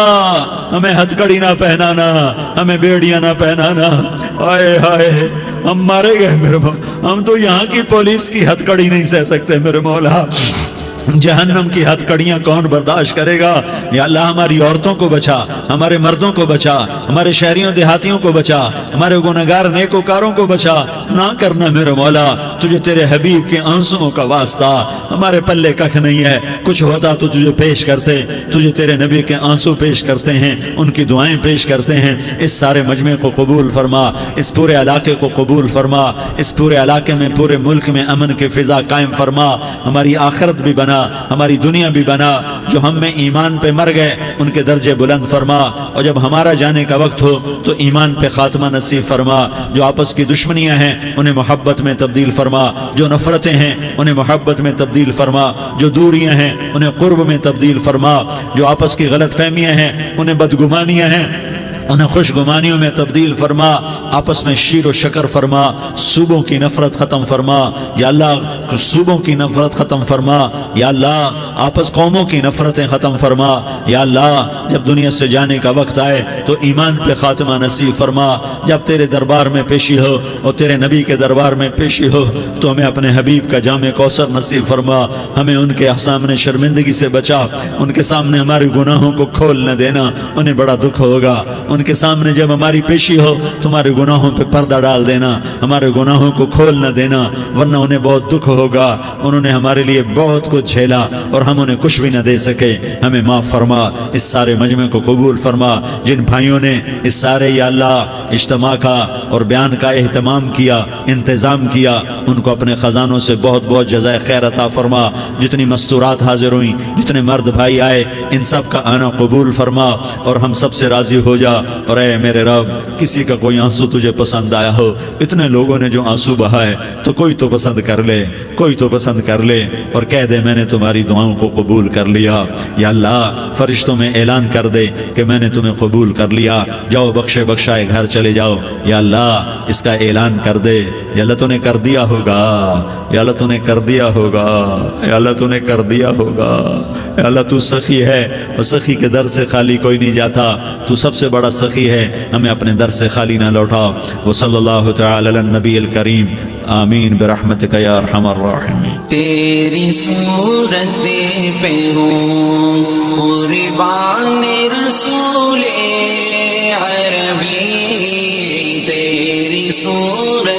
ہمیں ہتھ کڑی نہ پہنانا، ہمیں بیڑیاں نہ پہنانا، آئے ہائے ہم مارے گئے میرے مولا، ہم تو یہاں کی پولیس کی ہتھ کڑی نہیں سہ سکتے میرے مولا، جہنم کی ہتھ کڑیاں کون برداشت کرے گا؟ یا اللہ ہماری عورتوں کو بچا، ہمارے مردوں کو بچا، ہمارے شہریوں دیہاتیوں کو بچا، ہمارے گناہگار نیکوکاروں کو بچا۔ نہ کرنا میرے مولا، تجھے تیرے حبیب کے آنسوؤں کا واسطہ، ہمارے پلے ککھ نہیں ہے، کچھ ہوتا تو تجھے پیش کرتے، تجھے تیرے نبی کے آنسو پیش کرتے ہیں، ان کی دعائیں پیش کرتے ہیں۔ اس سارے مجمع کو قبول فرما، اس پورے علاقے کو قبول فرما، اس پورے علاقے میں، پورے ملک میں امن کی فضا قائم فرما، ہماری آخرت بھی بنا، ہماری دنیا بھی بنا۔ جو ہم میں ایمان پہ مر گئے ان کے درجے بلند فرما، اور جب ہمارا جانے کا وقت ہو تو ایمان پہ خاتمہ نصیب فرما۔ جو آپس کی دشمنیاں ہیں انہیں محبت میں تبدیل فرما، جو نفرتیں ہیں انہیں محبت میں تبدیل فرما، جو دوریاں ہیں انہیں قرب میں تبدیل فرما، جو آپس کی غلط فہمیاں ہیں انہیں بدگمانیاں ہیں انہیں خوش گمانیوں میں تبدیل فرما، آپس میں شیر و شکر فرما، صوبوں کی نفرت ختم فرما یا اللہ، صوبوں کی نفرت ختم فرما یا اللہ، آپس قوموں کی نفرتیں ختم فرما یا اللہ۔ جب دنیا سے جانے کا وقت آئے تو ایمان پہ خاتمہ نصیب فرما. جب تیرے دربار میں پیشی ہو اور تیرے نبی کے دربار میں پیشی ہو تو ہمیں اپنے حبیب کا جام کوثر نصیب فرما. ہمیں ان کے سامنے شرمندگی سے بچا. ان کے سامنے ہمارے گناہوں کو کھول نہ دینا, انہیں بڑا دکھ ہوگا. ان کے سامنے جب ہماری پیشی ہو تمہارے گناہوں پہ پردہ ڈال دینا, ہمارے گناہوں کو کھول نہ دینا, ورنہ انہیں بہت دکھ ہوگا. انہوں نے ہمارے لیے بہت کچھ جھیلا اور ہم انہیں کچھ بھی نہ دے سکے. ہمیں معاف فرما. اس سارے مجمع کو قبول فرما. جن بھائیوں نے اس سارے یا اللہ اجتماع کا اور بیان کا اہتمام کیا, انتظام کیا, ان کو اپنے خزانوں سے بہت بہت جزائے خیر عطا فرما. جتنی مستورات حاضر ہوئیں, جتنے مرد بھائی آئے, ان سب کا آنا قبول فرما اور ہم سب سے راضی ہو جا. اور اے میرے رب, کسی کا کوئی آنسو تجھے پسند آیا ہو, اتنے لوگوں نے جو آنسو بہائے, تو کوئی تو پسند کر لے, کوئی تو پسند کر لے اور کہہ دے میں نے تمہاری دعاؤں کو قبول کر لیا. یا اللہ فرشتوں میں اعلان کر دے کہ میں نے تمہیں قبول کر لیا, جاؤ بخشے بخشائے گھر چلے جاؤ. یا اللہ اس کا اعلان کر دے. یا اللہ تو نے کر دیا ہوگا, یا اللہ تو نے کر دیا ہوگا, یا اللہ تو نے کر دیا ہوگا. یا اللہ تو سخی ہے اور سخی کے در سے خالی کوئی نہیں جاتا. تو سب سے بڑا سخی ہے, ہمیں اپنے در سے خالی نہ لوٹا. وصلی اللہ تعالی علی النبی الکریم. آمین برحمتک یا ارحم الراحمین. تیری صورت پہ ہوں قربان رسول عربی, تیری صورت